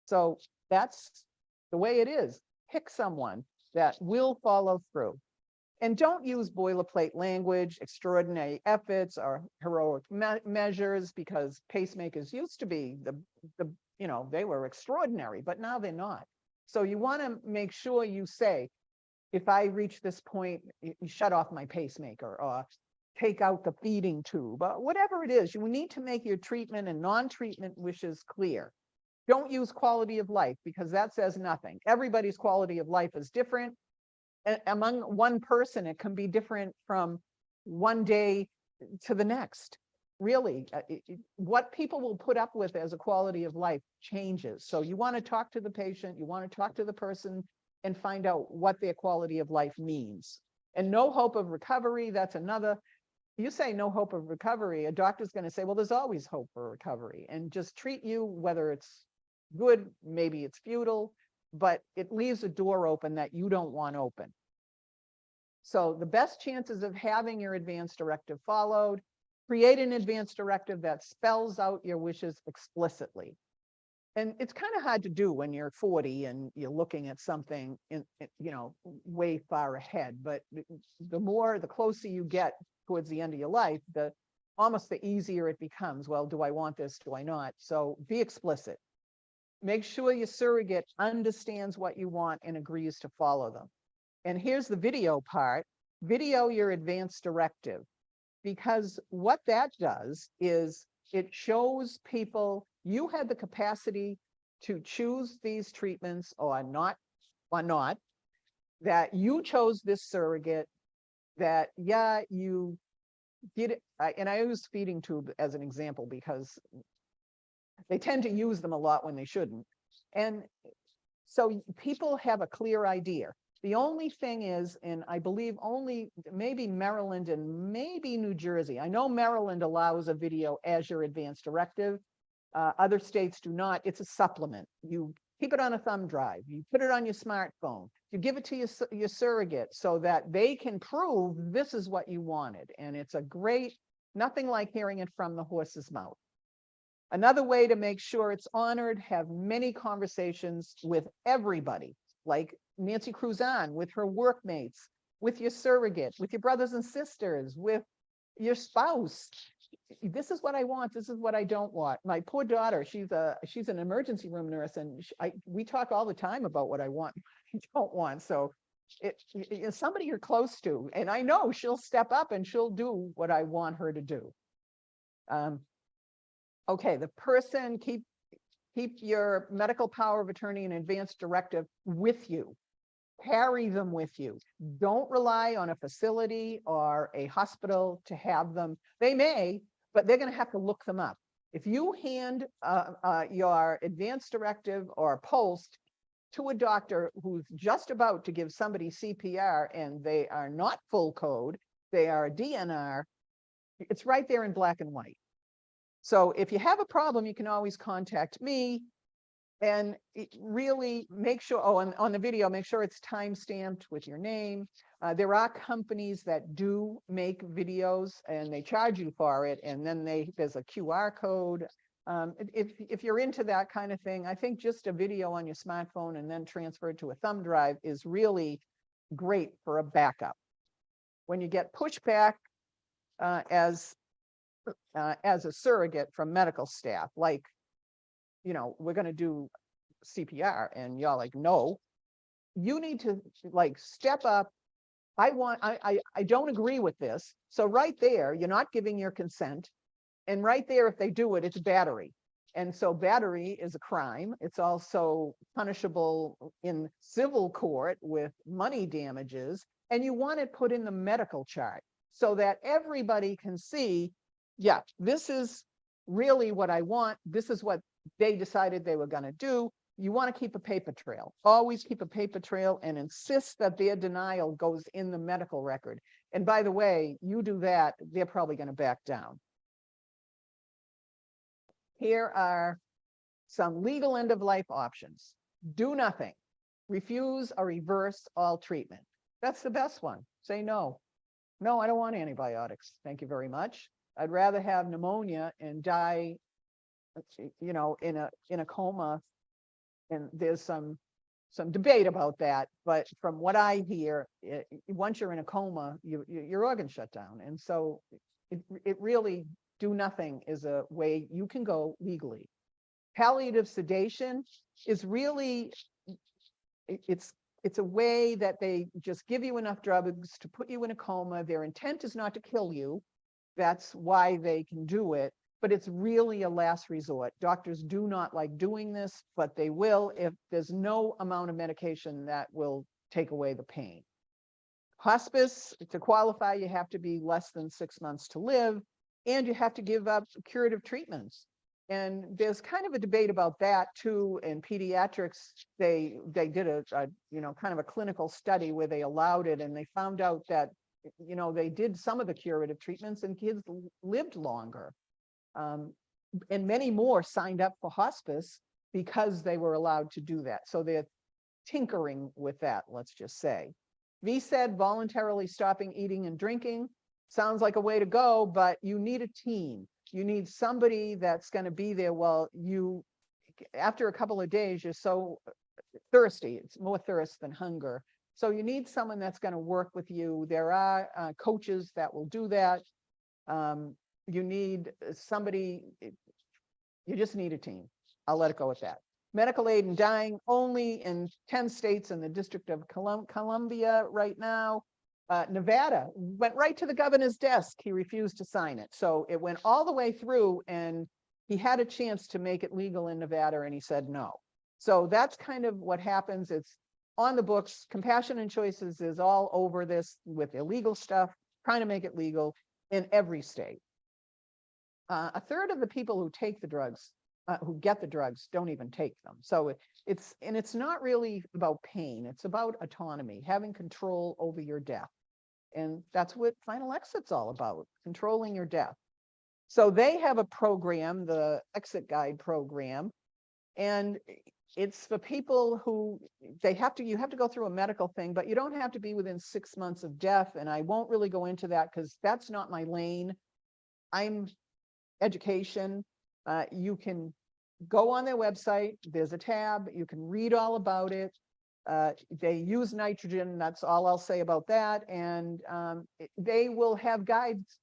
So that's the way it is. Pick someone that will follow through. And don't use boilerplate language, extraordinary efforts, or heroic measures, because pacemakers used to be they were extraordinary, but now they're not. So you want to make sure you say, if I reach this point, you shut off my pacemaker or take out the feeding tube, whatever it is. You need to make your treatment and non-treatment wishes clear. Don't use quality of life, because that says nothing. Everybody's quality of life is different. Among one person, it can be different from one day to the next. Really, what people will put up with as a quality of life changes. So you want to talk to the patient, you want to talk to the person and find out what their quality of life means. And no hope of recovery, that's another. You say no hope of recovery, a doctor's going to say, well, there's always hope for recovery, and just treat you, whether it's good, maybe it's futile, but it leaves a door open that you don't want open. So the best chances of having your advance directive followed Create an advance directive that spells out your wishes explicitly. And it's kind of hard to do when you're 40 and you're looking at something way far ahead. But the closer you get towards the end of your life, almost the easier it becomes. Well, do I want this? Do I not? So be explicit. Make sure your surrogate understands what you want and agrees to follow them. And here's the video part. Video your advance directive, because what that does is it shows people you had the capacity to choose these treatments or not, that you chose this surrogate, that, yeah, you did it. And I use feeding tube as an example because they tend to use them a lot when they shouldn't. And so people have a clear idea. The only thing is, and I believe only maybe Maryland and maybe New Jersey. I know Maryland allows a video as your advance directive. Other states do not. It's a supplement. You keep it on a thumb drive. You put it on your smartphone. You give it to your surrogate so that they can prove this is what you wanted. And it's a great, nothing like hearing it from the horse's mouth. Another way to make sure it's honored, have many conversations with everybody, like Nancy Cruzan, with her workmates, with your surrogate, with your brothers and sisters, with your spouse. This is what I want. This is what I don't want. My poor daughter, she's an emergency room nurse, and we talk all the time about what I want, and don't want. So it's somebody you're close to, and I know she'll step up and she'll do what I want her to do. Okay, the person, keep your medical power of attorney and advance directive with you. Carry them with you. Don't rely on a facility or a hospital to have them. They may, but they're going to have to look them up. If you hand your advance directive or post to a doctor who's just about to give somebody CPR and they are not full code, they are a DNR, it's right there in black and white. So if you have a problem, you can always contact me. And really make sure, on the video, make sure it's time-stamped with your name. There are companies that do make videos and they charge you for it. And then there's a QR code. If you're into that kind of thing, I think just a video on your smartphone and then transfer it to a thumb drive is really great for a backup. When you get pushback as a surrogate from medical staff, like, we're going to do CPR, and y'all like, no, you need to like step up. I don't agree with this. So right there, you're not giving your consent. And right there, if they do it, it's battery. And so battery is a crime. It's also punishable in civil court with money damages. And you want it put in the medical chart so that everybody can see, yeah, this is really what I want. This is what they decided they were going to do. You want to keep a paper trail. Always keep a paper trail and insist that their denial goes in the medical record. And by the way, you do that, they're probably going to back down. Here are some legal end-of-life options. Do nothing. Refuse or reverse all treatment. That's the best one. Say no. No, I don't want antibiotics. Thank you very much. I'd rather have pneumonia and die, in a coma. And there's some debate about that, but from what I hear, once you're in a coma, your organs shut down. And so it really, do nothing is a way you can go legally. Palliative sedation is really, it's a way that they just give you enough drugs to put you in a coma. Their intent is not to kill you. That's why they can do it. But it's really a last resort. Doctors do not like doing this, but they will if there's no amount of medication that will take away the pain. Hospice, to qualify, you have to be less than 6 months to live, and you have to give up curative treatments. And there's kind of a debate about that too. In pediatrics, they did a kind of a clinical study where they allowed it, and they found out that they did some of the curative treatments and kids lived longer. And many more signed up for hospice because they were allowed to do that. So they're tinkering with that, let's just say. V said voluntarily stopping eating and drinking. sounds like a way to go, but you need a team. You need somebody that's going to be there. Well, after a couple of days, you're so thirsty. It's more thirst than hunger. So you need someone that's going to work with you. There are coaches that will do that. You need somebody, you just need a team. I'll let it go with that. Medical aid in dying only in 10 states in the District of Columbia right now. Nevada went right to the governor's desk. He refused to sign it. So it went all the way through, and he had a chance to make it legal in Nevada, and he said no. So that's kind of what happens. It's on the books. Compassion and Choices is all over this with illegal stuff, trying to make it legal in every state. A third of the people who take the drugs, who get the drugs, don't even take them. So it's not really about pain. It's about autonomy, having control over your death. And that's what Final Exit's all about, controlling your death. So they have a program, the Exit Guide program, and it's for people who you have to go through a medical thing, but you don't have to be within 6 months of death. And I won't really go into that because that's not my lane. I'm education. You can go on their website. There's a tab. You can read all about it. They use nitrogen. That's all I'll say about that. And they will have guides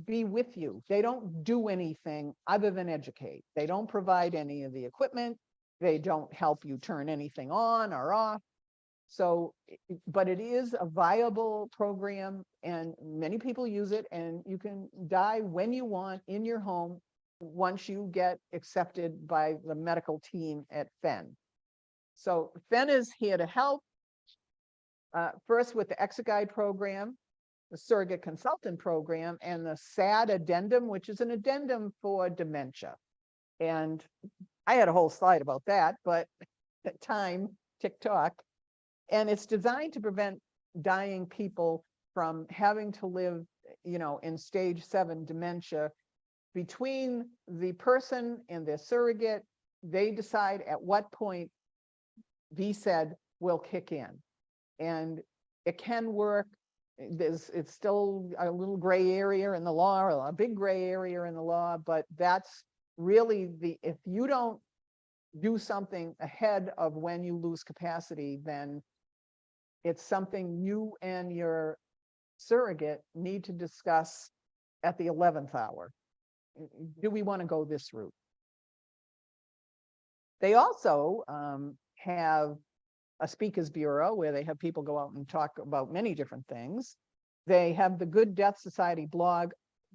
be with you. They don't do anything other than educate. They don't provide any of the equipment. They don't help you turn anything on or off. So, but it is a viable program, and many people use it, and you can die when you want in your home once you get accepted by the medical team at FEN. So FEN is here to help, first with the Exit Guide program, the Surrogate Consultant program, and the SAD addendum, which is an addendum for dementia. And I had a whole slide about that, but at time, tick-tock. And it's designed to prevent dying people from having to live, in stage 7 dementia. Between the person and their surrogate, they decide at what point VSAD will kick in. And it can work. It's still a little gray area in the law, or a big gray area in the law, but that's really if you don't do something ahead of when you lose capacity, then it's something you and your surrogate need to discuss at the 11th hour. Do we want to go this route? They also have a speakers bureau where they have people go out and talk about many different things. They have the Good Death Society blog,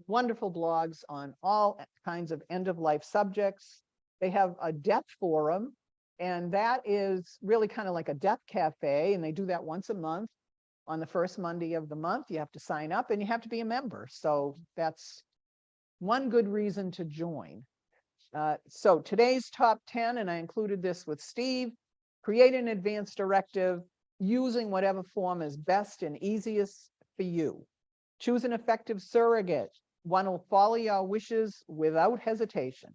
wonderful blogs on all kinds of end-of-life subjects. They have a death forum, and that is really kind of like a death cafe, and they do that once a month. On the first Monday of the month, you have to sign up and you have to be a member. So that's one good reason to join. So today's top 10, and I included this with Steve: create an advance directive using whatever form is best and easiest for you. Choose an effective surrogate, one will follow your wishes without hesitation.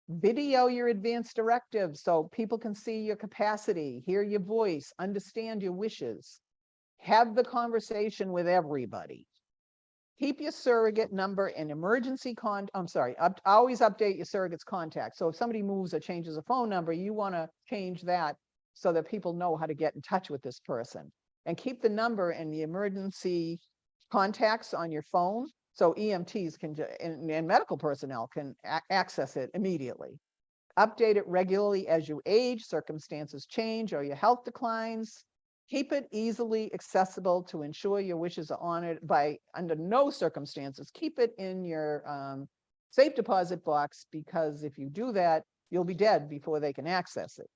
Video your advance directive so people can see your capacity, hear your voice, understand your wishes. Have the conversation with everybody. Keep your surrogate number and emergency always update your surrogate's contact. So if somebody moves or changes a phone number, you want to change that so that people know how to get in touch with this person. And keep the number and the emergency contacts on your phone so EMTs can and medical personnel can access it immediately. Update it regularly as you age, circumstances change, or your health declines. Keep it easily accessible to ensure your wishes are honored. By under no circumstances, keep it in your safe deposit box, because if you do that, you'll be dead before they can access it.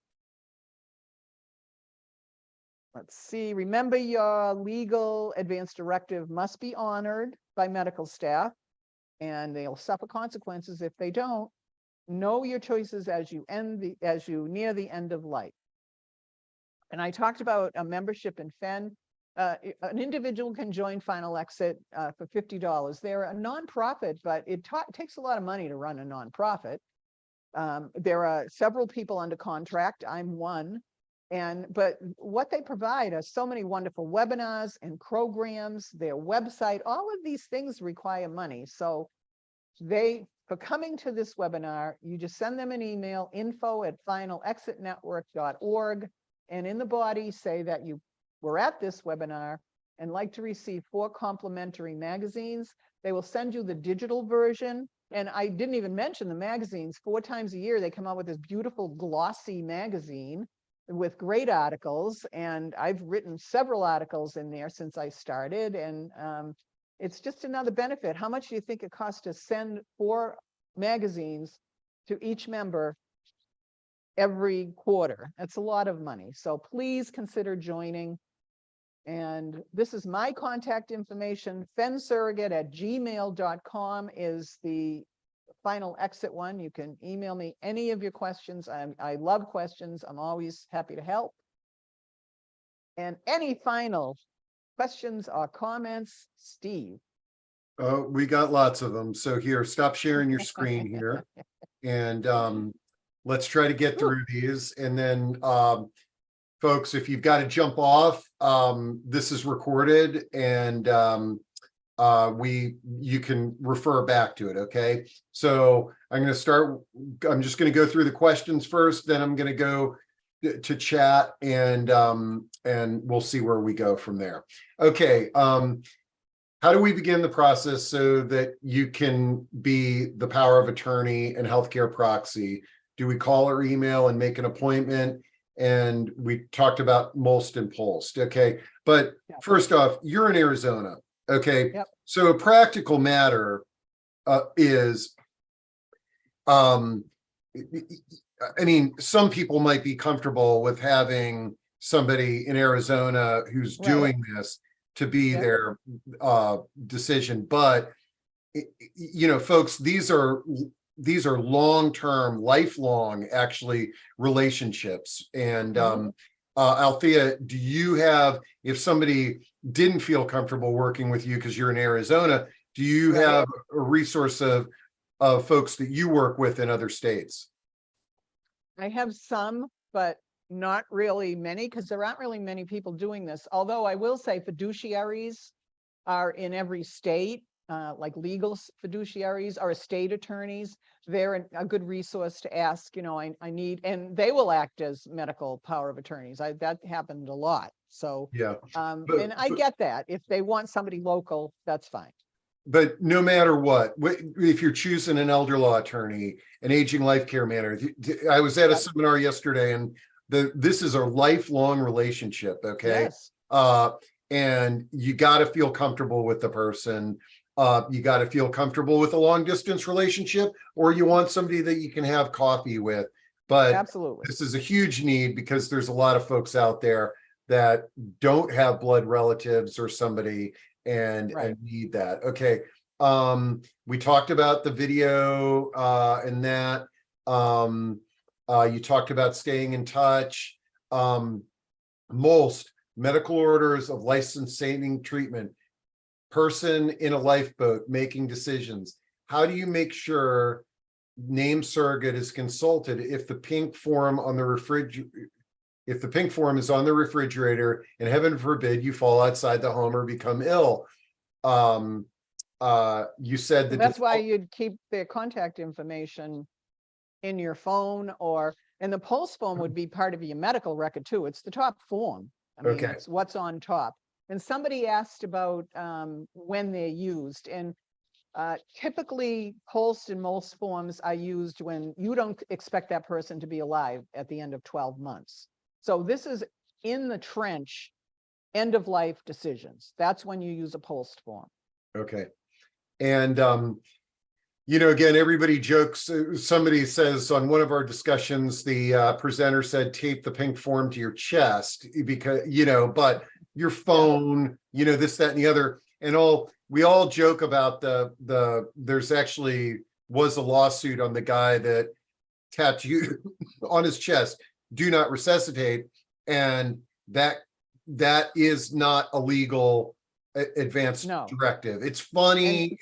Let's see, remember your legal advance directive must be honored by medical staff, and they'll suffer consequences if they don't. Know your choices as you near the end of life. And I talked about a membership in FEN. An individual can join Final Exit for $50. They're a nonprofit, but it takes a lot of money to run a nonprofit. There are several people under contract. I'm one. But what they provide are so many wonderful webinars and programs, their website, all of these things require money. So for coming to this webinar, you just send them an email, info@finalexitnetwork.org, and in the body say that you were at this webinar and like to receive 4 complimentary magazines. They will send you the digital version. And I didn't even mention the magazines. 4 times a year, they come out with this beautiful glossy magazine with great articles. And I've written several articles in there since I started. And it's just another benefit. How much do you think it costs to send 4 magazines to each member every quarter? That's a lot of money. So please consider joining. And this is my contact information. fensurrogate@gmail.com is the Final Exit one. You can email me any of your questions. I love questions. I'm always happy to help. And any final questions or comments, Steve?
We got lots of them. So here, stop sharing your screen here. And let's try to get through these. And then folks, if you've got to jump off, this is recorded and you can refer back to it. Okay. So I'm just going to go through the questions first, then I'm going to go to chat and we'll see where we go from there. Okay. How do we begin the process so that you can be the power of attorney and healthcare proxy? Do we call or email and make an appointment? And we talked about Most and Pulsed. Okay. But first off, you're in Arizona. Okay.
Yep.
So a practical matter is, I mean, some people might be comfortable with having somebody in Arizona who's doing this to be their decision. But, you know, folks, these are long-term, lifelong, actually, relationships. And Althea, do you have, if somebody didn't feel comfortable working with you because you're in Arizona, do you have a resource of folks that you work with in other states?
I have some, but not really many, because there aren't really many people doing this. Although I will say fiduciaries are in every state, like legal fiduciaries or estate attorneys. They're a good resource to ask, you know, I need, and they will act as medical power of attorneys. That happened a lot. So, and I get that. If they want somebody local, that's fine.
But no matter what, if you're choosing an elder law attorney, an aging life care manager, I was at a seminar yesterday, and this is a lifelong relationship. Okay.
Yes.
And you got to feel comfortable with the person. You got to feel comfortable with a long distance relationship, or you want somebody that you can have coffee with. But
absolutely,
this is a huge need because there's a lot of folks out there that don't have blood relatives or somebody and need that. Okay. We talked about the video and that. You talked about staying in touch. Most medical orders of life-sustaining treatment, person in a lifeboat making decisions. How do you make sure named surrogate is consulted if the pink form on the if the pink form is on the refrigerator and heaven forbid you fall outside the home or become ill? You said that
that's why you'd keep their contact information in your phone, and the post form would be part of your medical record too. It's the top form. I mean, it's what's on top. And somebody asked about when they're used, and typically post and most forms are used when you don't expect that person to be alive at the end of 12 months. So this is in the trench, end of life decisions. That's when you use a post form.
Okay. And you know, again, everybody jokes. Somebody says on one of our discussions, the presenter said, tape the pink form to your chest, because, you know, but your phone, you know, this, that, and the other, and we all joke about there's actually was a lawsuit on the guy that tattooed on his chest, do not resuscitate. And that is not a legal advance directive. It's funny.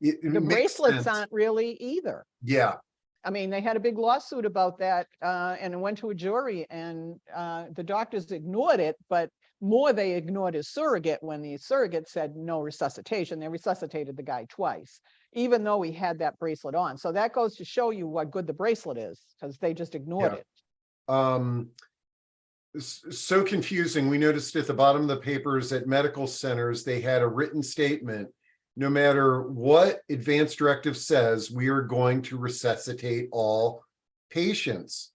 The
bracelets aren't really either.
Yeah.
I mean, they had a big lawsuit about that, and it went to a jury, and the doctors ignored it, but more they ignored his surrogate when the surrogate said no resuscitation. They resuscitated the guy twice, even though he had that bracelet on. So that goes to show you what good the bracelet is, because they just ignored it.
So confusing. We noticed at the bottom of the papers at medical centers, they had a written statement. No matter what advanced directive says, we are going to resuscitate all patients.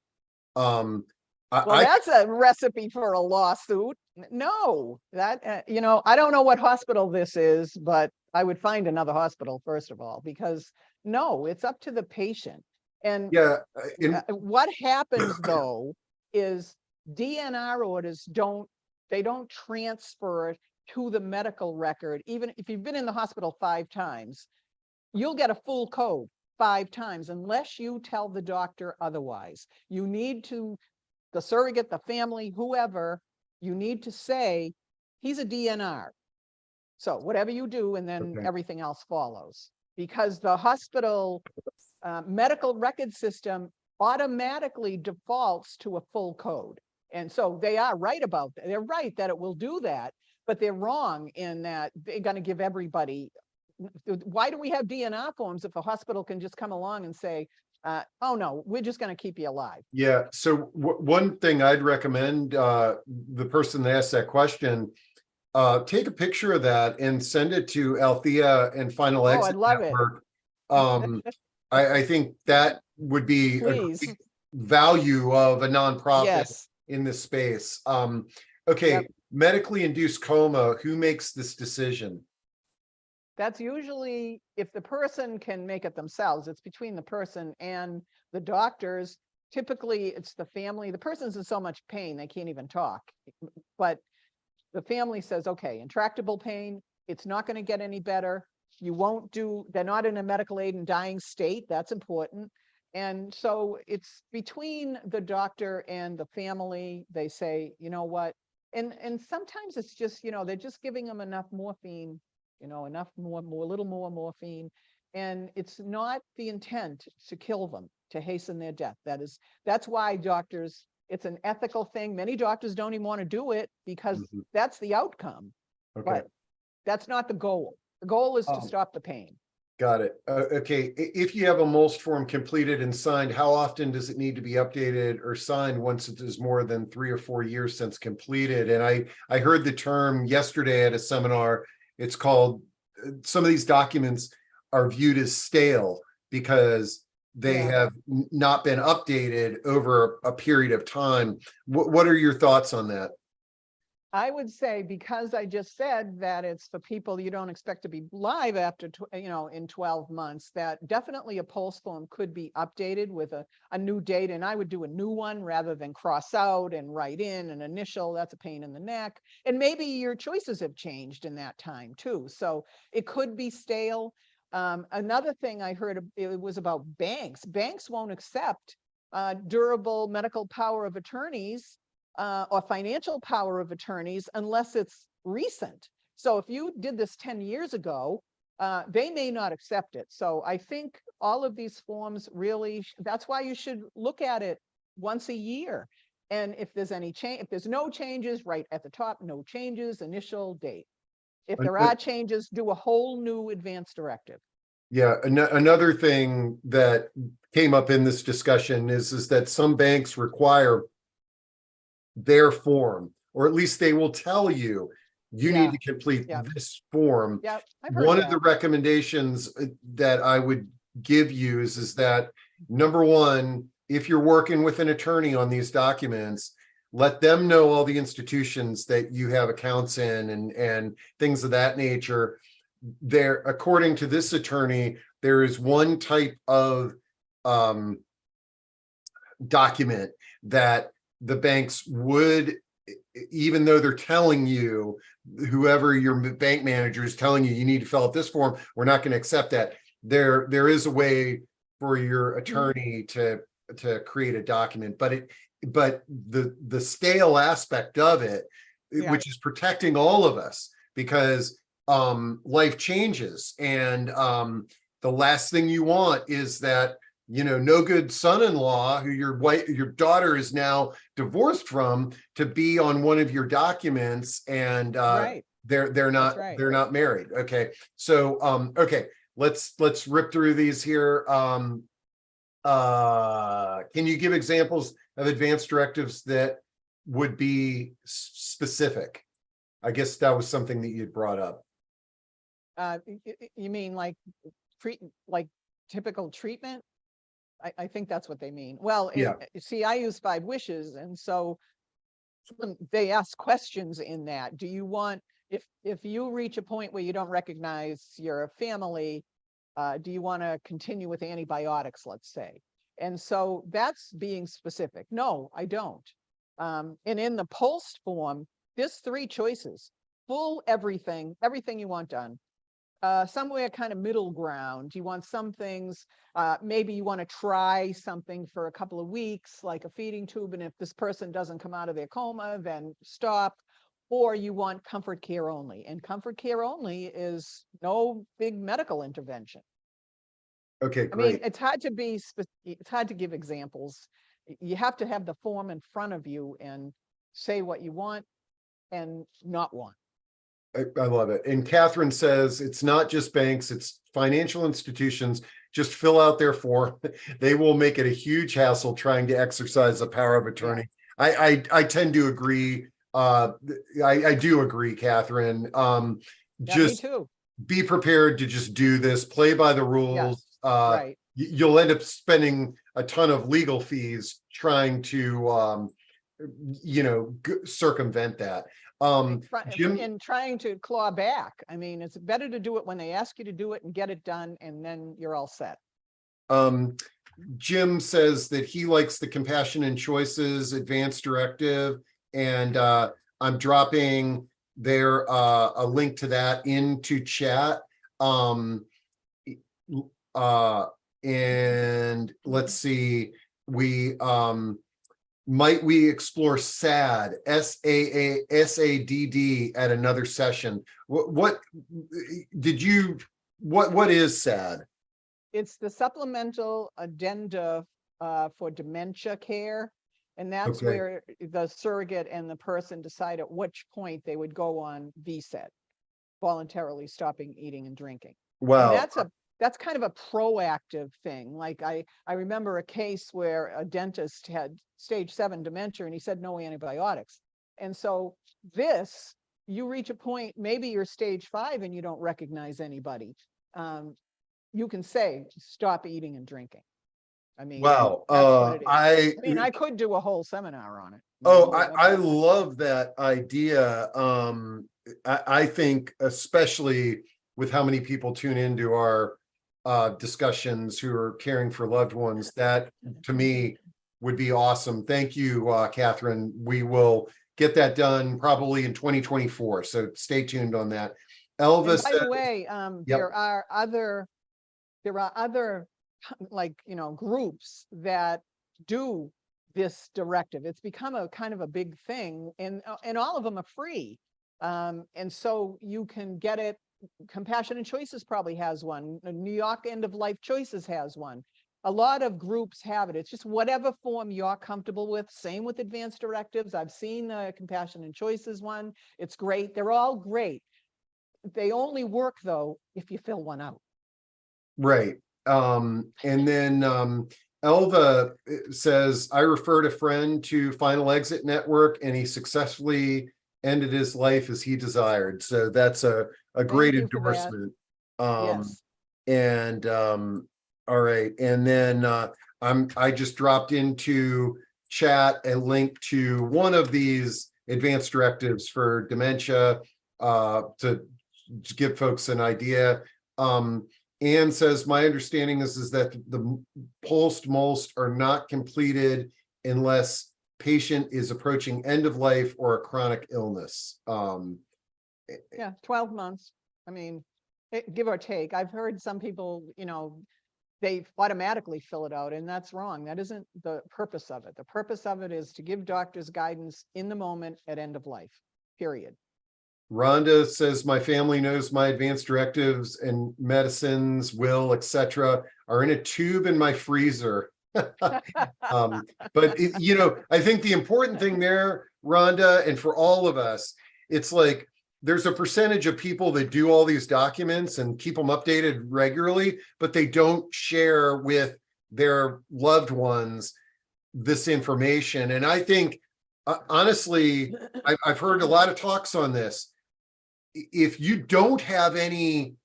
Well, that's a recipe for a lawsuit. No, that, I don't know what hospital this is, but I would find another hospital, first of all, because no, it's up to the patient. And
yeah,
what happens though is DNR orders don't transfer to the medical record. Even if you've been in the hospital 5 times, you'll get a full code 5 times unless you tell the doctor otherwise. You need to, the surrogate, the family, whoever, you need to say he's a DNR. So whatever you do, and then everything else follows, because the hospital medical record system automatically defaults to a full code. And so they are right about that. They're right that it will do that, but they're wrong in that they're going to give everybody. Why do we have DNR forms if a hospital can just come along and say, oh no, we're just going to keep you alive?
Yeah. So one thing I'd recommend the person that asked that question, take a picture of that and send it to Althea and Final Exit
I'd love
Network. I think that would be a great value of a nonprofit in this space. Okay, medically induced coma, who makes this decision?
That's usually, if the person can make it themselves, it's between the person and the doctors. Typically, it's the family. The person's in so much pain, they can't even talk. But the family says, okay, intractable pain, it's not going to get any better. You won't do, they're not in a medical aid and dying state. That's important. And so it's between the doctor and the family. They say, you know what? And sometimes it's just, they're just giving them enough morphine, enough more, a little more morphine. And it's not the intent to kill them, to hasten their death. That's why doctors, it's an ethical thing. Many doctors don't even want to do it because that's the outcome. But that's not the goal. The goal is to stop the pain.
Got it. Okay. If you have a MOLST form completed and signed, how often does it need to be updated or signed once it is more than 3 or 4 years since completed? And I heard the term yesterday at a seminar. It's called, some of these documents are viewed as stale because they have not been updated over a period of time. What are your thoughts on that?
I would say, because I just said that it's for people you don't expect to be live after, in 12 months, that definitely a POLST form could be updated with a new date. And I would do a new one rather than cross out and write in an initial. That's a pain in the neck. And maybe your choices have changed in that time too. So it could be stale. Another thing I heard, it was about banks. Banks won't accept durable medical power of attorneys or financial power of attorneys unless it's recent. So if you did this 10 years ago, they may not accept it. So I think all of these forms really, that's why you should look at it once a year. And if there's any change, if there's no changes, right at the top, no changes, initial date. If there are changes, do a whole new advanced directive.
Yeah, another thing that came up in this discussion is that some banks require their form, or at least they will tell you, you need to complete this form. One of the recommendations that I would give you is that, number one, if you're working with an attorney on these documents, let them know all the institutions that you have accounts in and things of that nature. There, according to this attorney, there is one type of document that the banks would, even though they're telling you, whoever your bank manager is telling you, you need to fill out this form, we're not going to accept that. There is a way for your attorney to create a document, but the stale aspect of it, which is protecting all of us, because life changes, and the last thing you want is that no good son-in-law who your daughter is now divorced from to be on one of your documents, and
Right.
they're
That's
not
right.
they're not married. Okay. So okay, let's rip through these here. Can you give examples of advanced directives that would be specific? I guess that was something that you'd brought up.
You mean like like typical treatment? I think that's what they mean. Well,
Yeah.
see, I use 5 wishes, and so they ask questions in that. Do you want, if you reach a point where you don't recognize your family, do you want to continue with antibiotics, let's say? And so that's being specific. No, I don't. And in the post form, there's 3 choices: full everything you want done. Somewhere kind of middle ground. You want some things, maybe you want to try something for a couple of weeks, like a feeding tube, and if this person doesn't come out of their coma, then stop. Or you want comfort care only, and comfort care only is no big medical intervention.
Okay,
I mean,
great.
it's hard to give examples. You have to have the form in front of you and say what you want and not want.
I love it. And Catherine says it's not just banks, it's financial institutions. Just fill out their form. They will make it a huge hassle trying to exercise the power of attorney. Yeah. I tend to agree. I do agree, Catherine.
Yeah, me
Just
too.
be prepared to just do this, play by the rules.
Yes, right.
You'll end up spending a ton of legal fees trying to circumvent that. Jim,
And trying to claw back. I mean, it's better to do it when they ask you to do it and get it done, and then you're all set.
Jim says that he likes the compassion and choices advanced directive, and I'm dropping there a link to that into chat. And let's see, might we explore SAD, SADD at another session? What is SAD?
It's the supplemental addenda for dementia care. And that's
Okay.
where the surrogate and the person decide at which point they would go on VSED, voluntarily stopping eating and drinking.
Wow.
And that's kind of a proactive thing. Like I remember a case where a dentist had stage 7 dementia and he said no antibiotics. And so you reach a point, maybe you're stage 5 and you don't recognize anybody. You can say, stop eating and drinking. I mean,
wow.
that's what it is. I mean, I could do a whole seminar on it.
Oh, I love that idea. I think especially with how many people tune into our discussions who are caring for loved ones, that to me would be awesome. Thank you, Catherine. We will get that done probably in 2024. So stay tuned on that. Elvis,
by the way,
yep.
there are other like, groups that do this directive. It's become a kind of a big thing, and all of them are free. And so you can get it. Compassion and Choices probably has one. New York End of Life Choices has one. A lot of groups have it. It's just whatever form you're comfortable with. Same with advanced directives. I've seen the Compassion and Choices one. It's great. They're all great. They only work though if you fill one out.
Right. And then Elva says, I referred a friend to Final Exit Network and he successfully ended his life as he desired. So that's a great endorsement.
Yes.
And all right. And then I just dropped into chat a link to one of these advanced directives for dementia to give folks an idea. Anne says, my understanding is that the post-most are not completed unless patient is approaching end of life or a chronic illness.
Yeah, 12 months. I mean, give or take. I've heard some people, they automatically fill it out, and that's wrong. That isn't the purpose of it. The purpose of it is to give doctors guidance in the moment at end of life, period.
Rhonda says my family knows my advanced directives and medicines, will, etc., are in a tube in my freezer. But I think the important thing there, Rhonda, and for all of us, it's like there's a percentage of people that do all these documents and keep them updated regularly, but they don't share with their loved ones this information. And I think, honestly, I've heard a lot of talks on this. If you don't have any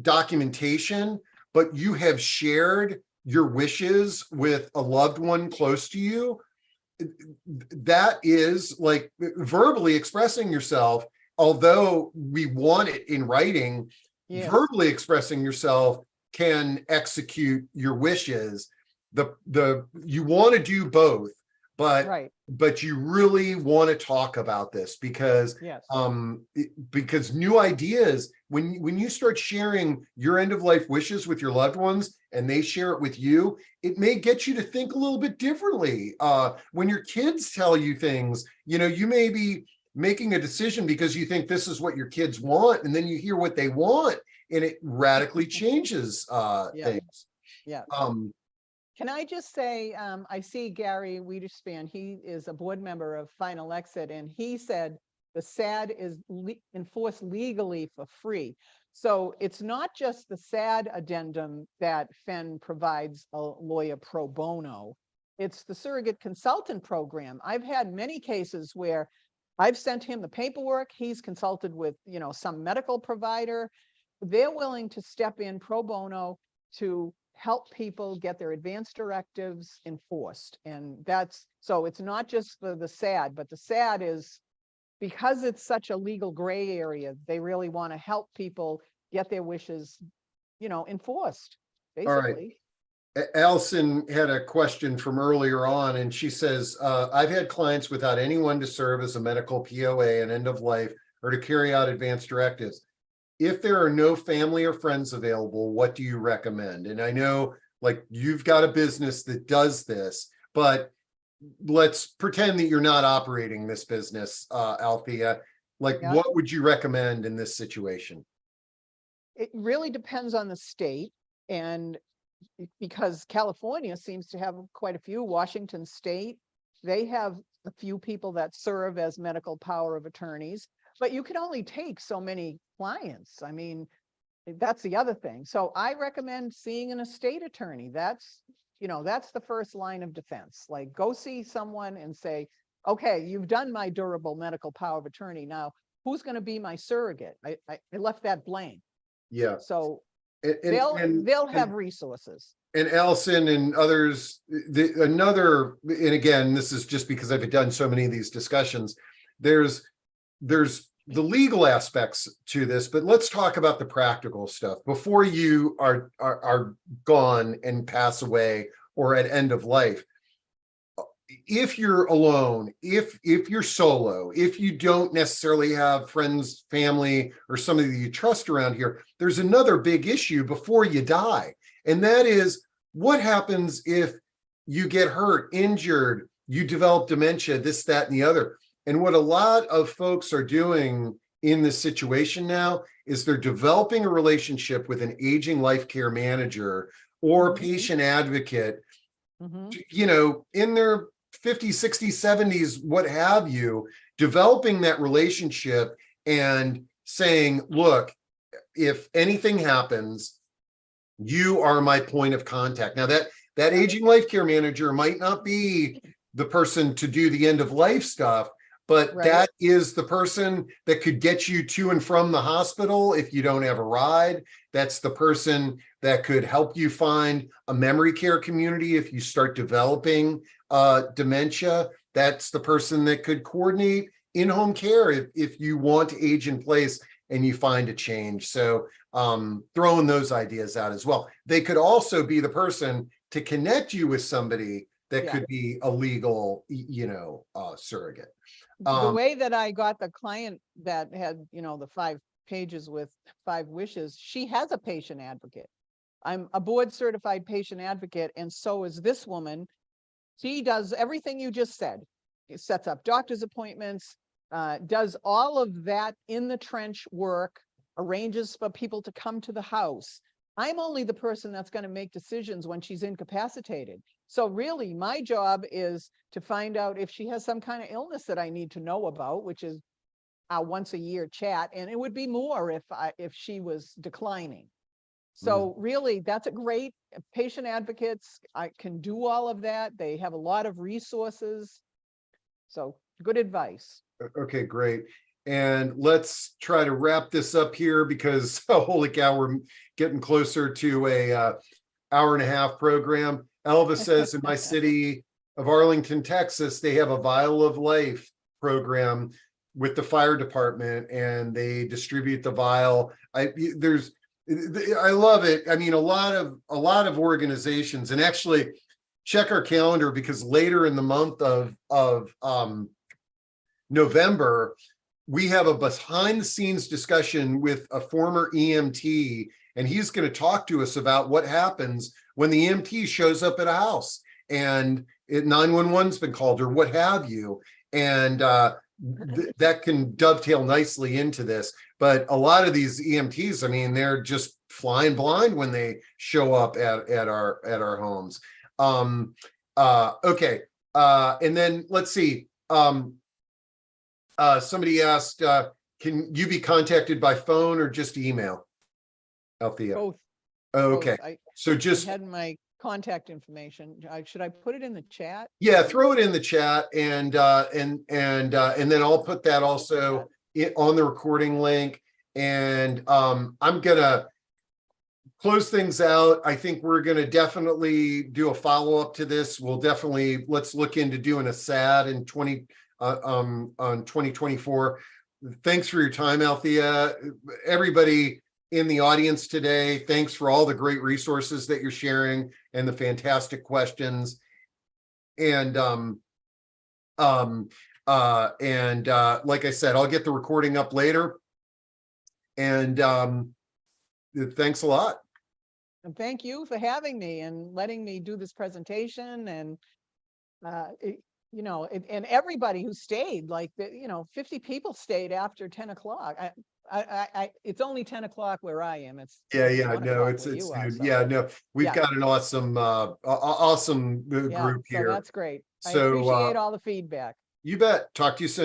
documentation, but you have shared your wishes with a loved one close to you, that is like verbally expressing yourself. Although we want it in writing,
Yes.
verbally expressing yourself can execute your wishes. You want to do both,
Right.
but you really want to talk about this because
Yes.
because new ideas, when you start sharing your end of life wishes with your loved ones and they share it with you, it may get you to think a little bit differently. When your kids tell you things, you may be making a decision because you think this is what your kids want, and then you hear what they want and it radically changes things.
Yeah. Can I just say, I see Gary Wiederspan, he is a board member of Final Exit, and he said the SAD is enforced legally for free. So it's not just the SAD addendum that FEN provides a lawyer pro bono. It's the surrogate consultant program. I've had many cases where I've sent him the paperwork, he's consulted with, some medical provider. They're willing to step in pro bono to help people get their advanced directives enforced. And so it's not just the SAD, but the SAD is, because it's such a legal gray area, they really want to help people get their wishes, enforced, basically.
All right. Allison had a question from earlier on, and she says, I've had clients without anyone to serve as a medical POA and end of life or to carry out advanced directives. If there are no family or friends available, what do you recommend? And I know, like, you've got a business that does this, but let's pretend that you're not operating this business, Althea. Like,
Yeah.
what would you recommend in this situation?
It really depends on the state, and because California seems to have quite a few, Washington State, they have a few people that serve as medical power of attorneys, but you can only take so many clients. I mean, that's the other thing. So I recommend seeing an estate attorney. That's the first line of defense. Like, go see someone and say, okay, you've done my durable medical power of attorney. Now, who's going to be my surrogate? I left that blank.
Yeah.
So
and
they'll have resources.
And Allison and others, and again, this is just because I've done so many of these discussions, there's the legal aspects to this, but let's talk about the practical stuff before you are gone and pass away or at end of life. If you're alone, if you're solo, if you don't necessarily have friends, family, or somebody that you trust around here, there's another big issue before you die. And that is, what happens if you get hurt, injured, you develop dementia, this, that, and the other. And what a lot of folks are doing in this situation now is they're developing a relationship with an aging life care manager or patient advocate, in their 50s, 60s, 70s, what have you, developing that relationship and saying, look, if anything happens, you are my point of contact. Now that aging life care manager might not be the person to do the end of life stuff, but that is the person that could get you to and from the hospital if you don't have a ride. That's the person that could help you find a memory care community if you start developing dementia. That's the person that could coordinate in-home care if you want to age in place and you find a change. So throwing those ideas out as well. They could also be the person to connect you with somebody that could be a legal, surrogate.
The way that I got the client that had, the 5 pages with 5 wishes, she has a patient advocate. I'm a board certified patient advocate, and so is this woman. She does everything you just said. It sets up doctor's appointments. does all of that in the trench work, arranges for people to come to the house. I'm only the person that's going to make decisions when she's incapacitated. So really, my job is to find out if she has some kind of illness that I need to know about, which is a once a year chat, and it would be more if she was declining. So really, that's a great patient advocates. I can do all of that. They have a lot of resources. So good advice.
Okay, great. And let's try to wrap this up here because holy cow, we're getting closer to a hour and a half program. Elvis says in my city of Arlington, Texas, they have a Vial of Life program with the fire department, and they distribute the vial. I love it. I mean, a lot of organizations, and actually check our calendar because later in the month of November, we have a behind the scenes discussion with a former EMT, and he's going to talk to us about what happens when the EMT shows up at a house and 911's been called or what have you. And that can dovetail nicely into this. But a lot of these EMTs, I mean, they're just flying blind when they show up at our homes. Okay. And then let's see. Somebody asked, can you be contacted by phone or just email? Althea.
Both.
Okay.
Both.
So just
had my contact information. Should I put it in the chat?
Yeah, throw it in the chat, and then I'll put that also on the recording link. And I'm gonna close things out. I think we're gonna definitely do a follow-up to this. Let's look into doing a SAD in 2024. Thanks for your time, Althea. Everybody in the audience today, thanks for all the great resources that you're sharing and the fantastic questions. And like I said, I'll get the recording up later. And thanks a lot.
And thank you for having me and letting me do this presentation. And and everybody who stayed, 50 people stayed after 10 o'clock. It's only 10 o'clock where I am. It's
no,
it's
noon. Yeah, no, we've got an awesome group here.
So that's great. I
So
appreciate all the feedback.
You bet. Talk to you soon.